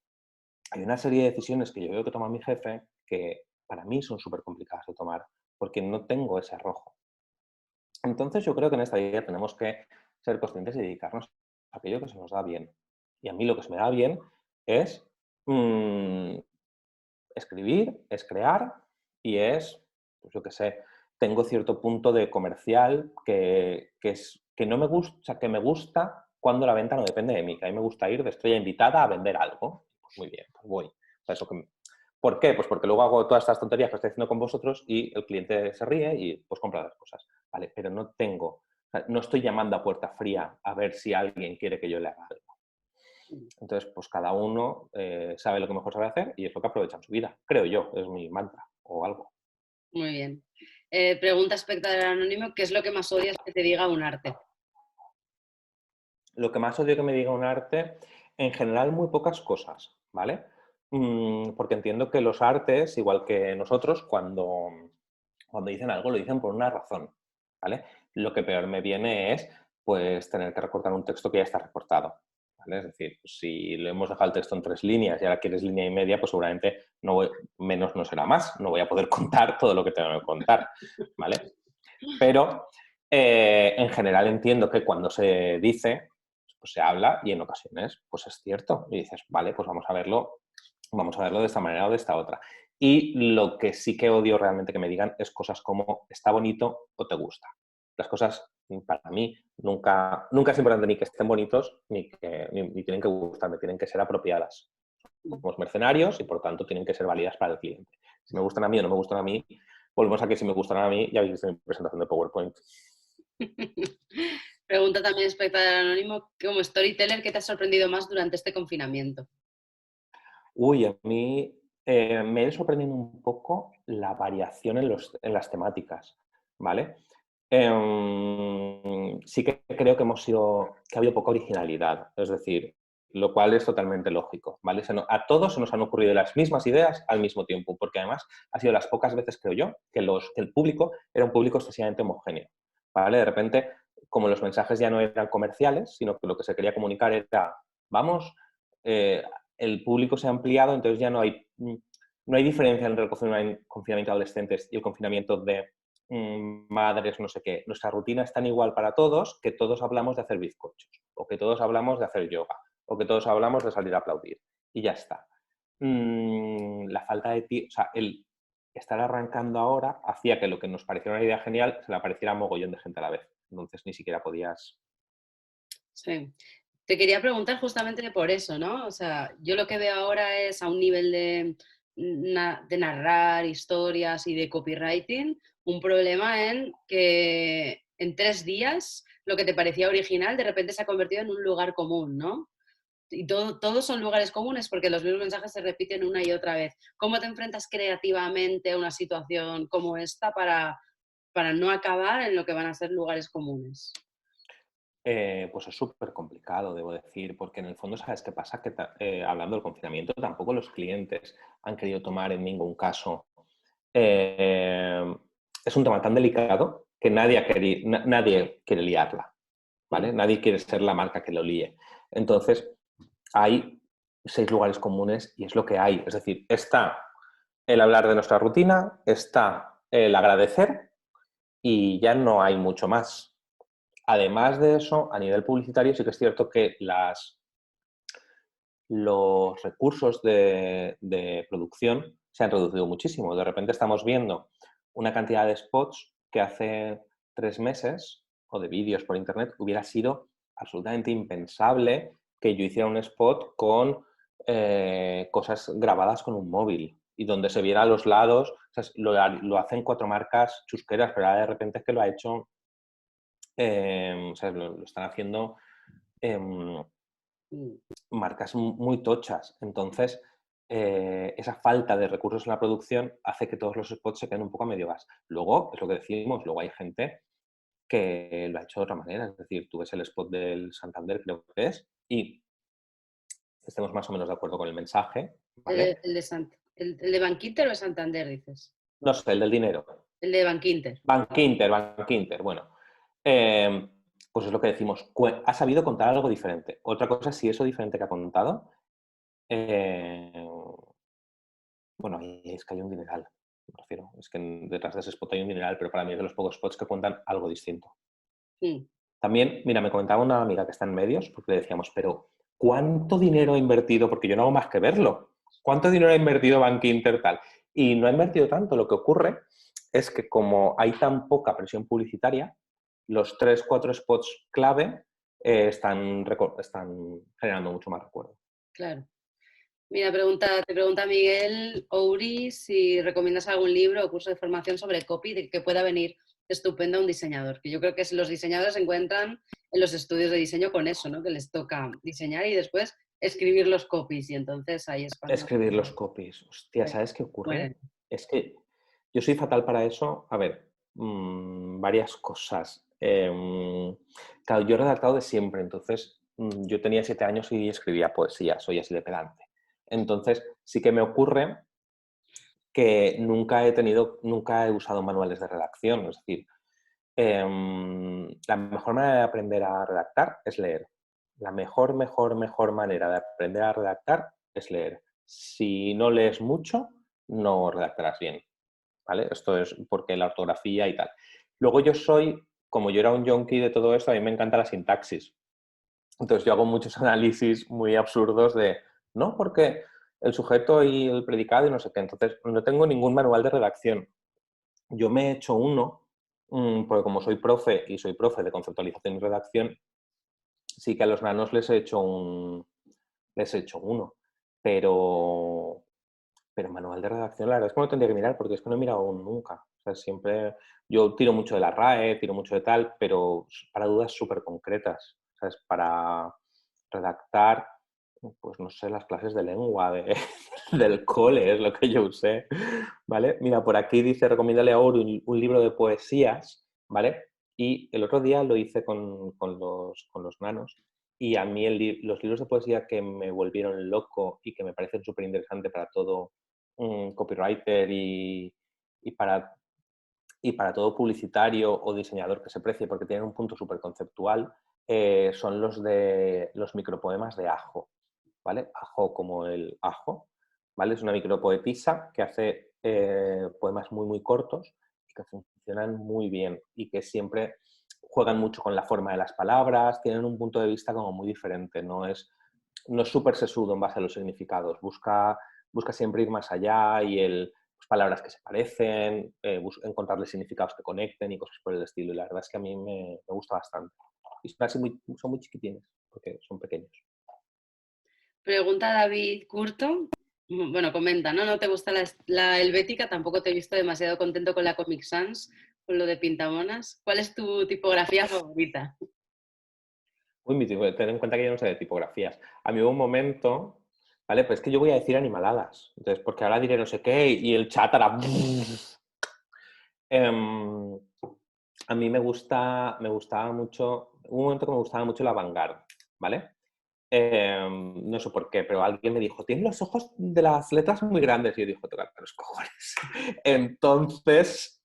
hay una serie de decisiones que yo veo que toma mi jefe que para mí son súper complicadas de tomar, porque no tengo ese arrojo. Entonces yo creo que en esta vida tenemos que ser conscientes y dedicarnos a aquello que se nos da bien. Y a mí lo que se me da bien es mm, escribir, es crear y es, pues yo qué sé, tengo cierto punto de comercial que no me gusta, o sea, que me gusta cuando la venta no depende de mí, que a mí me gusta ir de estrella invitada a vender algo. Pues muy bien, pues voy. O sea, ¿por qué? Pues porque luego hago todas estas tonterías que estoy haciendo con vosotros y el cliente se ríe y pues compra las cosas. Vale, pero no estoy llamando a puerta fría a ver si alguien quiere que yo le haga algo. Entonces, pues cada uno sabe lo que mejor sabe hacer y es lo que aprovecha en su vida. Creo yo, es mi mantra o algo. Muy bien. Pregunta espectador anónimo, ¿qué es lo que más odias que te diga un arte? Lo que más odio que me diga un arte, en general muy pocas cosas, ¿vale? Porque entiendo que los artes, igual que nosotros, cuando dicen algo, lo dicen por una razón, ¿vale? Lo que peor me viene es, pues, tener que recortar un texto que ya está recortado, ¿vale? Es decir, pues, si le hemos dejado el texto en 3 líneas y ahora quieres línea y media, pues seguramente menos no será más, no voy a poder contar todo lo que tengo que contar, ¿vale? Pero en general entiendo que cuando se dice, pues se habla y en ocasiones pues es cierto. Y dices, vale, pues vamos a verlo de esta manera o de esta otra. Y lo que sí que odio realmente que me digan es cosas como está bonito o te gusta. Las cosas para mí nunca es importante ni que estén bonitos ni tienen que gustarme, tienen que ser apropiadas. Somos mercenarios y por tanto tienen que ser válidas para el cliente. Si me gustan a mí o no me gustan a mí, volvemos a que si me gustan a mí ya habéis visto mi presentación de PowerPoint. Pregunta también espectador anónimo, como storyteller, ¿qué te ha sorprendido más durante este confinamiento? Uy, a mí me he sorprendido un poco la variación en las temáticas, ¿vale? Sí que creo que que ha habido poca originalidad, es decir, lo cual es totalmente lógico, ¿vale? A todos se nos han ocurrido las mismas ideas al mismo tiempo, porque además ha sido las pocas veces, creo yo, que el público era un público excesivamente homogéneo, ¿vale? De repente, como los mensajes ya no eran comerciales, sino que lo que se quería comunicar era, vamos, el público se ha ampliado, entonces ya no hay no hay diferencia entre el confinamiento de adolescentes y el confinamiento de madres, no sé qué. Nuestra rutina es tan igual para todos que todos hablamos de hacer bizcochos, o que todos hablamos de hacer yoga, o que todos hablamos de salir a aplaudir. Y ya está. La falta de tiempo, o sea, el estar arrancando ahora hacía que lo que nos parecía una idea genial se le apareciera a mogollón de gente a la vez. Entonces ni siquiera podías... Sí. Te quería preguntar justamente por eso, ¿no? O sea, yo lo que veo ahora es a un nivel de narrar historias y de copywriting, un problema en que en 3 días lo que te parecía original de repente se ha convertido en un lugar común, ¿no? Y todos son lugares comunes porque los mismos mensajes se repiten una y otra vez. ¿Cómo te enfrentas creativamente a una situación como esta para no acabar en lo que van a ser lugares comunes? Pues es súper complicado, debo decir, porque en el fondo, ¿sabes qué pasa? Que hablando del confinamiento, tampoco los clientes han querido tomar en ningún caso. Eh, es un tema tan delicado que nadie quiere liarla, ¿vale? Nadie quiere ser la marca que lo líe. Entonces, hay 6 lugares comunes y es lo que hay. Es decir, está el hablar de nuestra rutina, está el agradecer y ya no hay mucho más. Además de eso, a nivel publicitario sí que es cierto que los recursos de producción se han reducido muchísimo. De repente estamos viendo una cantidad de spots que hace 3 meses, o de vídeos por internet, hubiera sido absolutamente impensable que yo hiciera un spot con cosas grabadas con un móvil y donde se viera a los lados. O sea, lo hacen 4 marcas chusqueras, pero ahora de repente es que lo ha hecho, o sea, lo están haciendo em, Mm. marcas muy tochas. Entonces, esa falta de recursos en la producción hace que todos los spots se queden un poco a medio gas. Luego, es lo que decimos, luego hay gente que lo ha hecho de otra manera. Es decir, tú ves el spot del Santander, creo que es, y estemos más o menos de acuerdo con el mensaje, ¿vale? ¿El de Bankinter o de Santander, dices? No sé, el del dinero. El de Bankinter. Bankinter, bueno. Eh, pues es lo que decimos, ha sabido contar algo diferente. Otra cosa es si eso diferente que ha contado, eh, bueno, es que hay un dineral, me refiero. Es que detrás de ese spot hay un dineral, pero para mí es de los pocos spots que cuentan algo distinto. Mm. También, mira, me comentaba una amiga que está en medios, porque le decíamos, pero ¿cuánto dinero ha invertido? Porque yo no hago más que verlo. ¿Cuánto dinero ha invertido Bankinter tal? Y no ha invertido tanto. Lo que ocurre es que como hay tan poca presión publicitaria, los 3, 4 spots clave están generando mucho más recuerdo. Claro. Mira, te pregunta Miguel Ouri si recomiendas algún libro o curso de formación sobre copy que pueda venir estupendo a un diseñador. Que yo creo que los diseñadores se encuentran en los estudios de diseño con eso, ¿no? Que les toca diseñar y después escribir los copies. Y entonces ahí es cuando Escribir los copies. Hostia, se ¿sabes qué ocurre? mueren. Es que yo soy fatal para eso. A ver, varias cosas. Claro, yo he redactado de siempre, entonces yo tenía 7 años y escribía poesía, soy así de pedante. Entonces sí que me ocurre que nunca he usado manuales de redacción. Es decir, la mejor manera de aprender a redactar es leer. La mejor manera de aprender a redactar es leer. Si no lees mucho, no redactarás bien, ¿vale? Esto es porque la ortografía y tal. Luego como yo era un yonki de todo esto, a mí me encanta la sintaxis. Entonces yo hago muchos análisis muy absurdos de, no, porque el sujeto y el predicado y no sé qué. Entonces no tengo ningún manual de redacción. Yo me he hecho uno, porque como soy profe y soy profe de conceptualización y redacción, sí que a los nanos les he hecho uno. Pero, pero manual de redacción, la verdad es que no tendría que mirar, porque es que no he mirado aún nunca. O sea, siempre, yo tiro mucho de la RAE, tiro mucho de tal, pero para dudas súper concretas. ¿Sabes? Para redactar, pues no sé, las clases de lengua del cole es lo que yo usé, ¿vale? Mira, por aquí dice, recomiéndale a Oro un libro de poesías, ¿vale? Y el otro día lo hice con los nanos y a mí los libros de poesía que me volvieron loco y que me parecen súper interesantes para todo copywriter y para, y para todo publicitario o diseñador que se precie porque tienen un punto súper conceptual, son los de los micropoemas de Ajo, ¿vale? Ajo como el ajo, ¿vale? Es una micropoetisa que hace poemas muy, muy cortos y que funcionan muy bien y que siempre juegan mucho con la forma de las palabras, tienen un punto de vista como muy diferente, no es súper sesudo en base a los significados, busca siempre ir más allá y pues, palabras que se parecen, encontrarle significados que conecten y cosas por el estilo. Y la verdad es que a mí me gusta bastante. Y son muy chiquitines, porque son pequeños. Pregunta David Curto. Bueno, comenta, ¿no? ¿No te gusta la helvética? Tampoco te he visto demasiado contento con la Comic Sans, con lo de pintamonas. ¿Cuál es tu tipografía favorita? Uy, ten en cuenta que yo no sé de tipografías. A mí hubo un momento, ¿vale? Pues es que yo voy a decir animaladas. Entonces, porque ahora diré no sé qué y el chat hará... a mí me gustaba mucho, un momento que me gustaba mucho la Vanguard, ¿vale? No sé por qué, pero alguien me dijo, tienes los ojos de las letras muy grandes. Y yo dije, tocar los cojones. Entonces,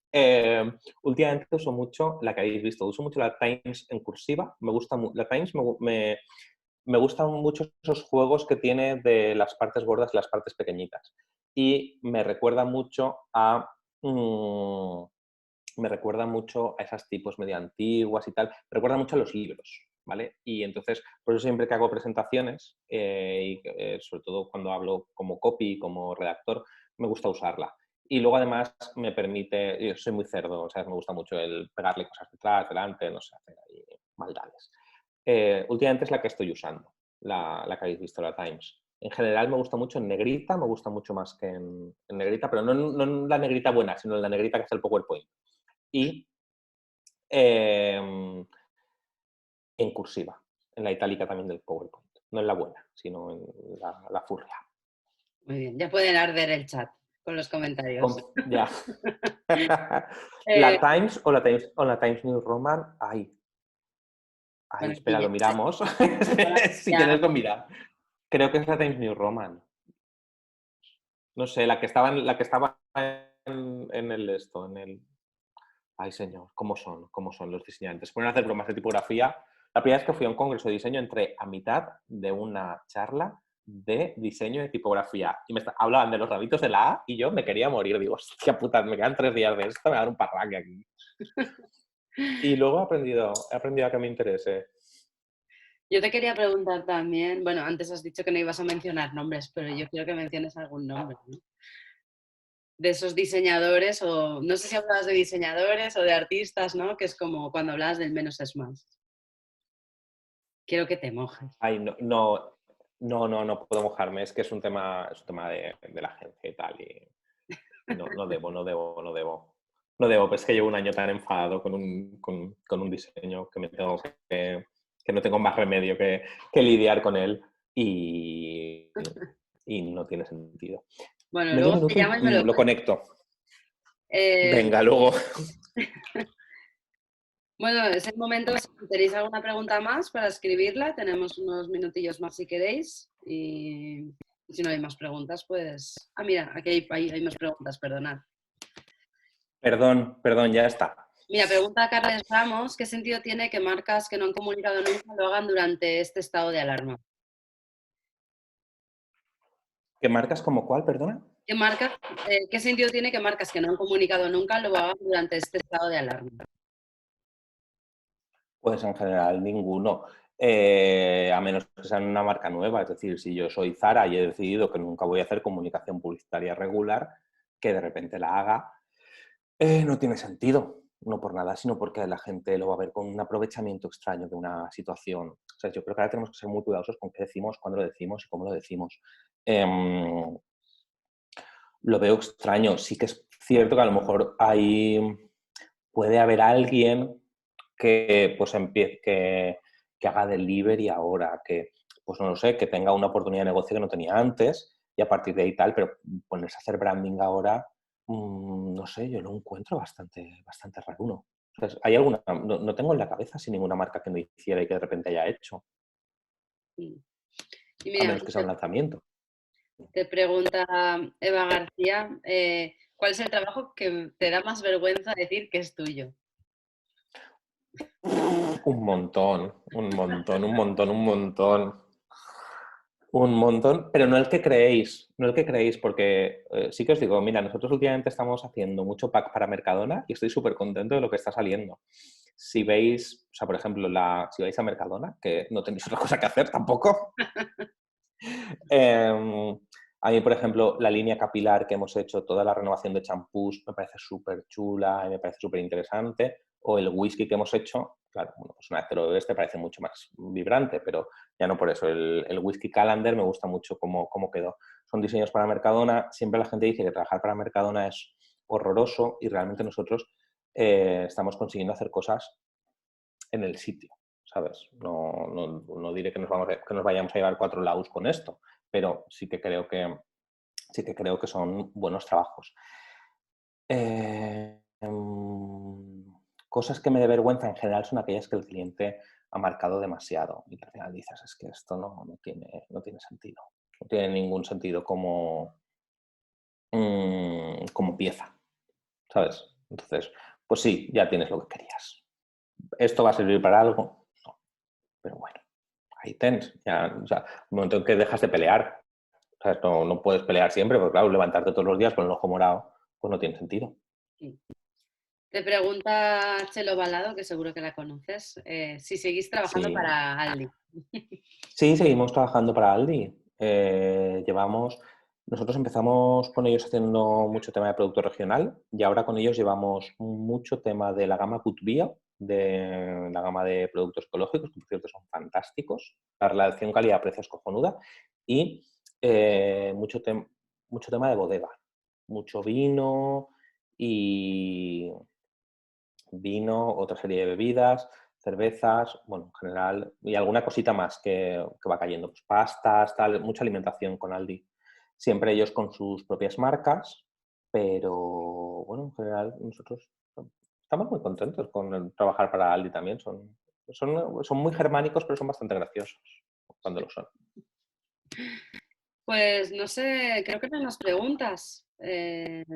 últimamente uso mucho la que habéis visto, uso mucho la Times en cursiva. Me gusta la Times, me gustan mucho esos juegos que tiene de las partes gordas y las partes pequeñitas. Y me recuerda mucho a... me recuerda mucho a esas tipos medio antiguas y tal, me recuerda mucho a los libros, ¿vale? Y entonces, por eso siempre que hago presentaciones, y sobre todo cuando hablo como copy, como redactor, me gusta usarla. Y luego además me permite, yo soy muy cerdo, o sea, me gusta mucho el pegarle cosas detrás, delante, no sé, hacer ahí maldades. Últimamente es la que estoy usando, la que habéis visto, la Times. En general me gusta mucho en negrita, me gusta mucho más que en negrita, pero no en la negrita buena, sino en la negrita que hace el PowerPoint. Y en cursiva, en la itálica también del PowerPoint. No en la buena, sino en la furria. Muy bien, ya pueden arder el chat con los comentarios. Ya. Eh, La Times o la Times New Roman, ay, bueno, aquí espera, lo miramos. Si ya, tienes que mirar. Creo que es la Times New Roman. No sé, la que estaba en el esto, en el... Ay, señor, ¿cómo son los diseñadores? Ponen a hacer bromas de tipografía. La primera vez que fui a un congreso de diseño entré a mitad de una charla de diseño de tipografía y hablaban de los rabitos de la A y yo me quería morir. Digo, hostia puta, me quedan 3 días de esto, me va a dar un parraque aquí. Y luego he aprendido a que me interese. yo te quería preguntar también, bueno, antes has dicho que no ibas a mencionar nombres, pero yo quiero que menciones algún nombre, ¿no? De esos diseñadores, o no sé si hablabas de diseñadores o de artistas, ¿no? Que es como cuando hablabas del menos es más. Quiero que te mojes. Ay, no puedo mojarme, es que es un tema de la agencia y tal. Y no debo. No debo, pero es que llevo un año tan enfadado con un diseño que no tengo más remedio que lidiar con él y no tiene sentido. Bueno, Medio luego te minuto llamo y me y lo lo cuentas. conecto. Eh, Venga, luego. bueno, es el momento, si tenéis alguna pregunta más para escribirla, tenemos unos minutillos más si queréis. Y si no hay más preguntas, pues... Ah, mira, aquí hay más preguntas, perdonad. Perdón, ya está. Mira, pregunta Carles Ramos, ¿qué sentido tiene que marcas que no han comunicado nunca lo hagan durante este estado de alarma? ¿Qué marcas como cuál, perdona? ¿Qué sentido tiene que marcas que no han comunicado nunca lo hagan durante este estado de alarma? Pues en general ninguno, a menos que sean una marca nueva. Es decir, si yo soy Zara y he decidido que nunca voy a hacer comunicación publicitaria regular, que de repente la haga, no tiene sentido. No por nada, sino porque la gente lo va a ver con un aprovechamiento extraño de una situación. O sea, yo creo que ahora tenemos que ser muy cuidadosos con qué decimos, cuándo lo decimos y cómo lo decimos. Lo veo extraño. Sí que es cierto que a lo mejor puede haber alguien que pues que haga delivery ahora, que pues no lo sé, que tenga una oportunidad de negocio que no tenía antes y a partir de ahí tal, pero ponerse a hacer branding ahora, no sé, yo lo encuentro bastante raro. O sea, hay alguna, no tengo en la cabeza sin ninguna marca que no hiciera y que de repente haya hecho, Y a mira, menos que sea un lanzamiento. te pregunta Eva García, ¿cuál es el trabajo que te da más vergüenza decir que es tuyo? Un montón. Un montón, pero no el que creéis, no el que creéis, porque sí que os digo, mira, nosotros últimamente estamos haciendo mucho pack para Mercadona y estoy súper contento de lo que está saliendo. Si veis, o sea, por ejemplo, si vais a Mercadona, que no tenéis otra cosa que hacer tampoco, a mí, por ejemplo, la línea capilar que hemos hecho, toda la renovación de champús, me parece súper chula y me parece súper interesante. O el whisky que hemos hecho, claro, bueno, pues una vez te lo bebes te parece mucho más vibrante, pero ya no por eso. El whisky Calander me gusta mucho cómo quedó. Son diseños para Mercadona. Siempre la gente dice que trabajar para Mercadona es horroroso y realmente nosotros estamos consiguiendo hacer cosas en el sitio, ¿sabes? No diré que que nos vayamos a llevar 4 laus con esto, pero sí que creo que son buenos trabajos. Cosas que me de vergüenza en general son aquellas que el cliente ha marcado demasiado y que al final dices, es que esto no tiene sentido. No tiene ningún sentido como pieza, ¿sabes? Entonces, pues sí, ya tienes lo que querías. ¿Esto va a servir para algo? No, pero bueno, ahí tens. Ya, o sea, un momento en que dejas de pelear. O sea, no puedes pelear siempre, porque claro, levantarte todos los días con el ojo morado, pues no tiene sentido. Sí. Te pregunta Chelo Balado, que seguro que la conoces, si seguís trabajando Sí, para Aldi. sí, seguimos trabajando para Aldi. Nosotros empezamos con ellos haciendo mucho tema de producto regional y ahora con ellos llevamos mucho tema de la gama Good Bio, de la gama de productos ecológicos, que por cierto son fantásticos. La relación calidad-precio es cojonuda y mucho tema de bodega, mucho y otra serie de bebidas, cervezas, bueno, en general, y alguna cosita más que va cayendo, pues pastas, tal, mucha alimentación con Aldi. Siempre ellos con sus propias marcas, pero bueno, en general nosotros estamos muy contentos con trabajar para Aldi también. Son muy germánicos, pero son bastante graciosos cuando lo son. Pues no sé, creo que no hay más preguntas. De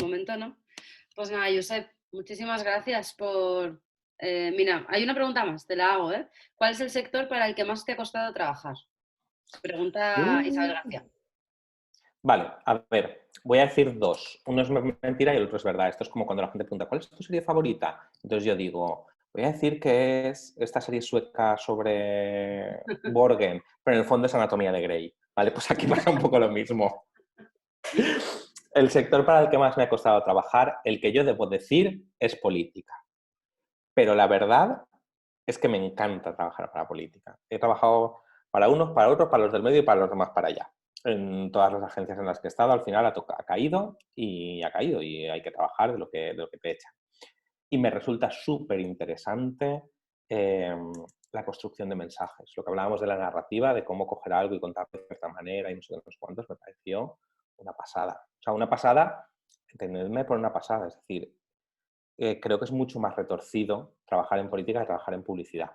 momento no. Pues nada, Josep, muchísimas gracias por... mira, hay una pregunta más, te la hago, ¿eh? ¿Cuál es el sector para el que más te ha costado trabajar? Pregunta Isabel Uh. García. Vale, a ver, voy a decir dos. Uno es mentira y el otro es verdad. Esto es como cuando la gente pregunta, ¿cuál es tu serie favorita? Entonces yo digo, voy a decir que es esta serie sueca sobre Borgen, pero en el fondo es Anatomía de Grey. Vale, pues aquí pasa un poco lo mismo. El sector para el que más me ha costado trabajar, el que yo debo decir, es política. Pero la verdad es que me encanta trabajar para política. He trabajado para unos, para otros, para los del medio y para los demás para allá. En todas las agencias en las que he estado, al final ha caído y hay que trabajar de lo que te echan. Y me resulta súper interesante la construcción de mensajes. Lo que hablábamos de la narrativa, de cómo coger algo y contarlo de cierta manera y no sé cuántos, me pareció una pasada. O sea, una pasada, entendedme por una pasada, es decir, creo que es mucho más retorcido trabajar en política que trabajar en publicidad.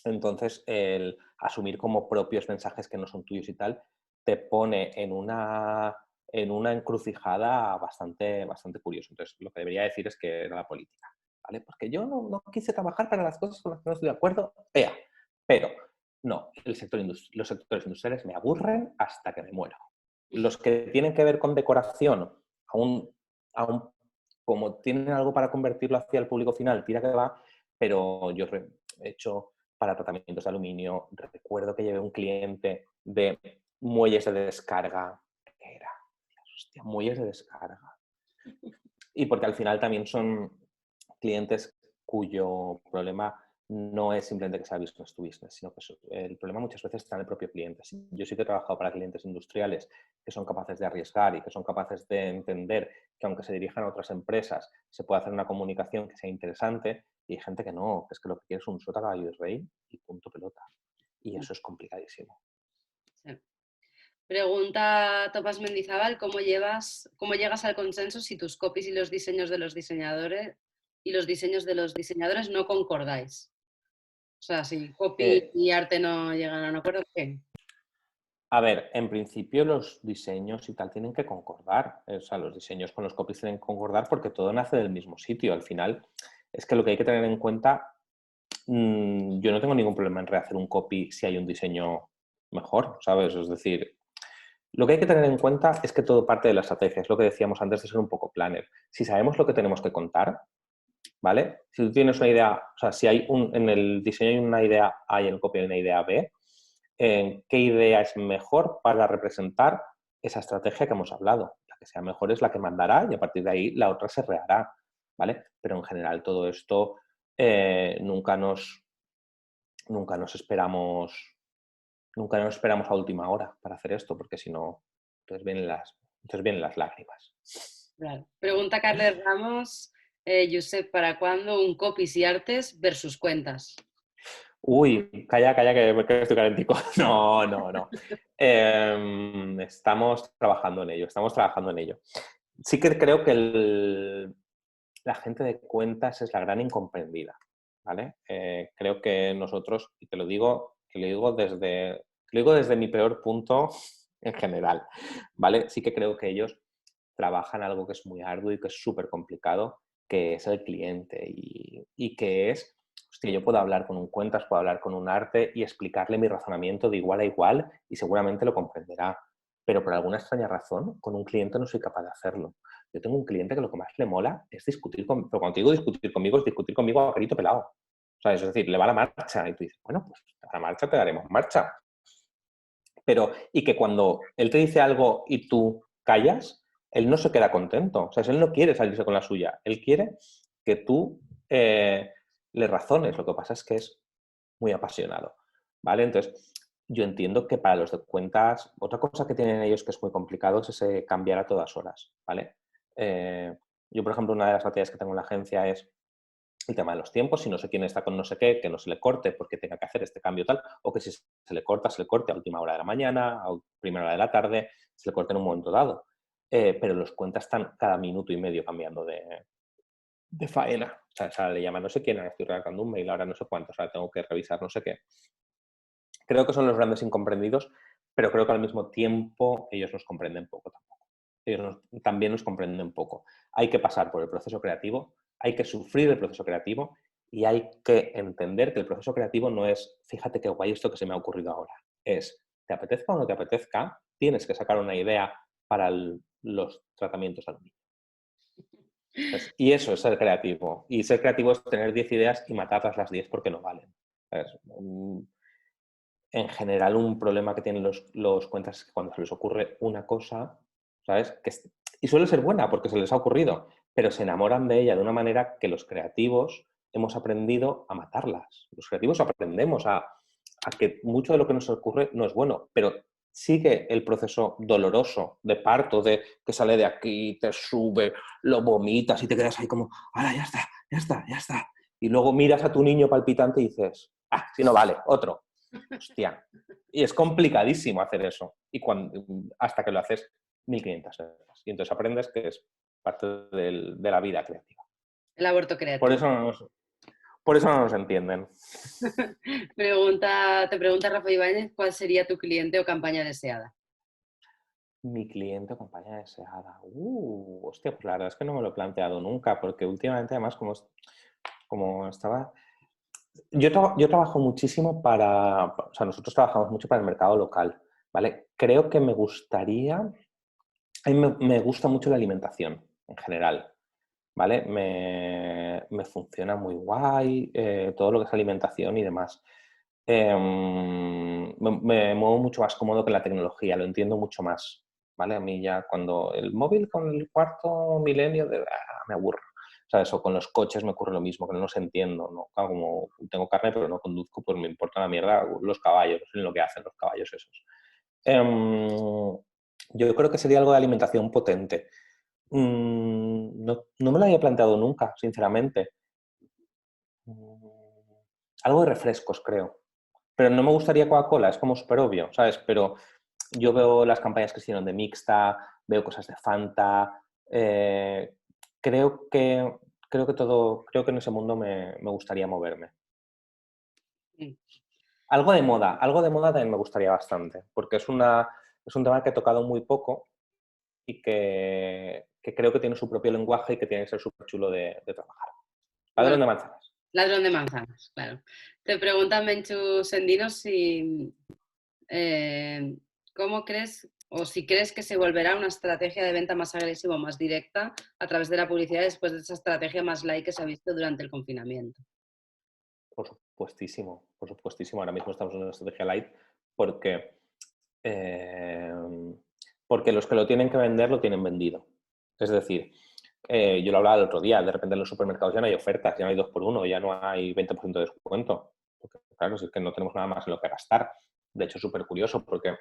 Entonces, el asumir como propios mensajes que no son tuyos y tal, te pone en una encrucijada bastante curiosa. Entonces, lo que debería decir es que era la política, ¿vale? Porque yo no quise trabajar para las cosas con las que no estoy de acuerdo, pero no, los sectores industriales me aburren hasta que me muero. Los que tienen que ver con decoración, aún como tienen algo para convertirlo hacia el público final, tira que va, pero yo he hecho para tratamientos de aluminio. Recuerdo que llevé un cliente de muelles de descarga. ¿Qué era? Hostia, muelles de descarga. Y porque al final también son clientes cuyo problema no es simplemente que sea business to business, sino que el problema muchas veces está en el propio cliente. Yo sí que he trabajado para clientes industriales que son capaces de arriesgar y que son capaces de entender que aunque se dirijan a otras empresas, se puede hacer una comunicación que sea interesante, y hay gente que no, que es que lo que quiere es un sota, caballo y rey y punto pelota. Y eso es complicadísimo. Sí. Pregunta Tomás Mendizábal, cómo llegas al consenso si tus copies y los diseños de los diseñadores no concordáis? O sea, si copy Eh, y arte no llegan a un acuerdo, ¿qué? A ver, en principio los diseños y tal tienen que concordar. O sea, los diseños con los copies tienen que concordar porque todo nace del mismo sitio. Al final, es que lo que hay que tener en cuenta, yo no tengo ningún problema en rehacer un copy si hay un diseño mejor, ¿sabes? Es decir, lo que hay que tener en cuenta es que todo parte de la estrategia, es lo que decíamos antes de ser un poco planner. Si sabemos lo que tenemos que contar, ¿vale? Si tú tienes una idea, o sea, si hay en el diseño hay una idea A y en el copy hay una idea B, ¿qué idea es mejor para representar esa estrategia que hemos hablado? La que sea mejor es la que mandará y a partir de ahí la otra se rehará, ¿vale? Pero en general todo esto nunca nos esperamos a última hora para hacer esto, porque si no, entonces vienen las lágrimas. Claro. Pregunta Carles Ramos, Josep, ¿para cuándo un copies y artes versus cuentas? Uy, calla, calla, que estoy calentico. No, no, no. Estamos trabajando en ello, Sí que creo que la gente de cuentas es la gran incomprendida, ¿vale? Creo que nosotros, y te lo digo desde mi peor punto en general, ¿vale? Sí que creo que ellos trabajan algo que es muy arduo y que es súper complicado, que es el cliente y que es, hostia, yo puedo hablar con un cuentas, puedo hablar con un arte y explicarle mi razonamiento de igual a igual y seguramente lo comprenderá, pero por alguna extraña razón con un cliente no soy capaz de hacerlo. Yo tengo un cliente que lo que más le mola es discutir conmigo, pero cuando digo discutir conmigo es discutir conmigo a grito pelado. ¿Sabes? Es decir, le va la marcha y tú dices, bueno, pues a la marcha te daremos marcha. Pero, y que cuando él te dice algo y tú callas, él no se queda contento. O sea, él no quiere salirse con la suya. Él quiere que tú le razones. Lo que pasa es que es muy apasionado. ¿Vale? Entonces, yo entiendo que para los de cuentas, otra cosa que tienen ellos que es muy complicado es ese cambiar a todas horas. ¿Vale? Yo, por ejemplo, una de las batallas que tengo en la agencia es el tema de los tiempos, si no sé quién está con no sé qué, que no se le corte porque tenga que hacer este cambio tal, o que si se le corta, se le corte a última hora de la mañana, a primera hora de la tarde, se le corte en un momento dado. Pero los cuentas están cada minuto y medio cambiando de faena. O sea, le llama no sé quién, ahora estoy redactando un mail, ahora no sé cuántos, ahora tengo que revisar no sé qué. Creo que son los grandes incomprendidos, pero creo que al mismo tiempo ellos nos comprenden poco tampoco. Ellos también nos comprenden poco. Hay que pasar por el proceso creativo, hay que sufrir el proceso creativo y hay que entender que el proceso creativo no es, fíjate qué guay esto que se me ha ocurrido ahora. Es, te apetezca o no te apetezca, tienes que sacar una idea para los tratamientos al niño. Y eso es ser creativo. Y ser creativo es tener 10 ideas y matarlas las 10 porque no valen. En general, un problema que tienen los cuentas es que cuando se les ocurre una cosa, ¿sabes? Y suele ser buena porque se les ha ocurrido, pero se enamoran de ella de una manera que los creativos hemos aprendido a matarlas. Los creativos aprendemos a que mucho de lo que nos ocurre no es bueno, pero sigue el proceso doloroso de parto, de que sale de aquí, te sube, lo vomitas y te quedas ahí como, ¡hala, ya está, ya está, ya está! Y luego miras a tu niño palpitante y dices, ¡ah, si no vale, otro! Hostia. Y es complicadísimo hacer eso. Hasta que lo haces 1500 veces. Y entonces aprendes que es parte de la vida creativa. El aborto Por creativo. eso no nos entienden. Te pregunta Rafa Ibáñez, ¿cuál sería tu cliente o campaña deseada? Mi cliente o campaña deseada. Hostia, pues la verdad es que no me lo he planteado nunca, porque últimamente además como estaba... Yo trabajo muchísimo o sea, nosotros trabajamos mucho para el mercado local, ¿vale? Creo que me gustaría... A mí me gusta mucho la alimentación en general, ¿vale? Me funciona muy guay, todo lo que es alimentación y demás. Me muevo mucho más cómodo que la tecnología, lo entiendo mucho más, ¿vale? A mí ya cuando el móvil con el cuarto milenio, me aburro. ¿Sabes? O con los coches me ocurre lo mismo, que no los entiendo, ¿no? Claro, como tengo carne pero no conduzco, pues me importa la mierda los caballos, no sé ni lo que hacen los caballos esos. Yo creo que sería algo de alimentación potente. No me lo había planteado nunca, sinceramente. Algo de refrescos, creo. Pero no me gustaría Coca-Cola, es como súper obvio, ¿sabes? Pero yo veo las campañas que hicieron de Mixta, veo cosas de Fanta. Creo que creo que en ese mundo me gustaría moverme. Sí. Algo de moda también me gustaría bastante, porque es un tema que he tocado muy poco y que creo que tiene su propio lenguaje y que tiene que ser súper chulo de trabajar. Bueno, Ladrón de manzanas. ladrón de manzanas, claro. Te pregunta Menchu Sendino si ¿Cómo crees o si crees que se volverá una estrategia de venta más agresiva o más directa a través de la publicidad después de esa estrategia más light que se ha visto durante el confinamiento? Por supuestísimo, por supuestísimo. Ahora mismo estamos en una estrategia light porque, eh, porque los que lo tienen que vender lo tienen vendido. Es decir, yo lo hablaba el otro día, de repente en los supermercados ya no hay ofertas, ya no hay 2 por 1, ya no hay 20% de descuento. Porque, claro, si es que no tenemos nada más en lo que gastar. De hecho, es súper curioso porque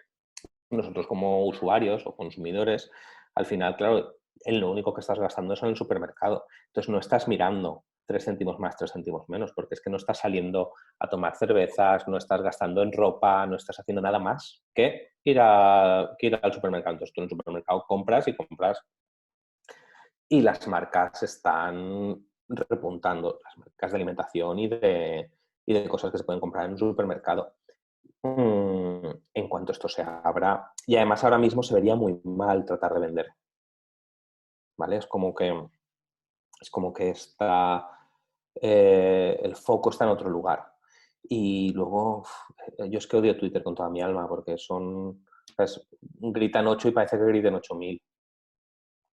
nosotros como usuarios o consumidores, al final, claro, en lo único que estás gastando es en el supermercado. Entonces no estás mirando 3 céntimos más, 3 céntimos menos, porque es que no estás saliendo a tomar cervezas, no estás gastando en ropa, no estás haciendo nada más que ir al supermercado. Entonces tú en el supermercado compras y compras. Y las marcas están repuntando, las marcas de alimentación y de cosas que se pueden comprar en un supermercado. En cuanto esto se abra, y además ahora mismo se vería muy mal tratar de vender, ¿vale? Es como que está, el foco está en otro lugar. Y luego, yo es que odio Twitter con toda mi alma porque ¿sabes? Gritan 8 y parece que griten 8000.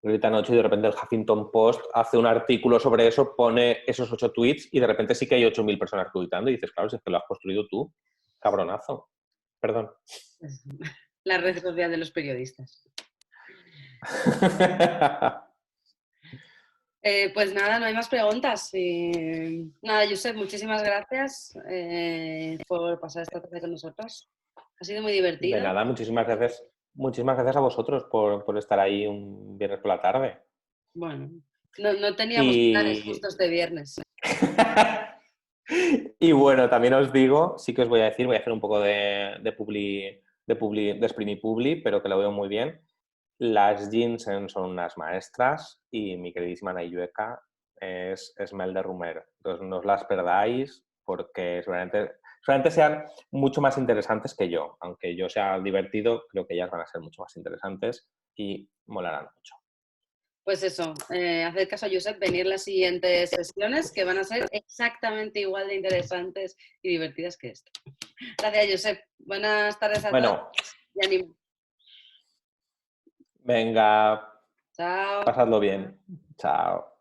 Gritan 8 y de repente el Huffington Post hace un artículo sobre eso, pone esos 8 tweets y de repente sí que hay 8000 personas tuitando y dices, claro, si es que lo has construido tú, cabronazo. Perdón. La red social de los periodistas. Pues nada, no hay más preguntas. Nada, Josep, muchísimas gracias por pasar esta tarde con nosotros. Ha sido muy De divertido. nada, muchísimas gracias. Muchísimas gracias a vosotros por estar ahí un viernes por la tarde. Bueno, no teníamos planes Y, justo este viernes. y bueno, también os digo, sí que os voy a decir, voy a hacer un poco de Sprimi Publi, pero que lo veo muy bien. Las Jensen son unas maestras y mi queridísima Nayueca es Mel de Rumer. Entonces no os las perdáis porque seguramente sean mucho más interesantes que yo. Aunque yo sea divertido, creo que ellas van a ser mucho más interesantes y molarán mucho. Pues eso, haced caso a Josep, venir las siguientes sesiones que van a ser exactamente igual de interesantes y divertidas que esta. Gracias, Josep. Buenas tardes a todos Bueno, y ánimo. venga, Chao. pasadlo bien. Chao.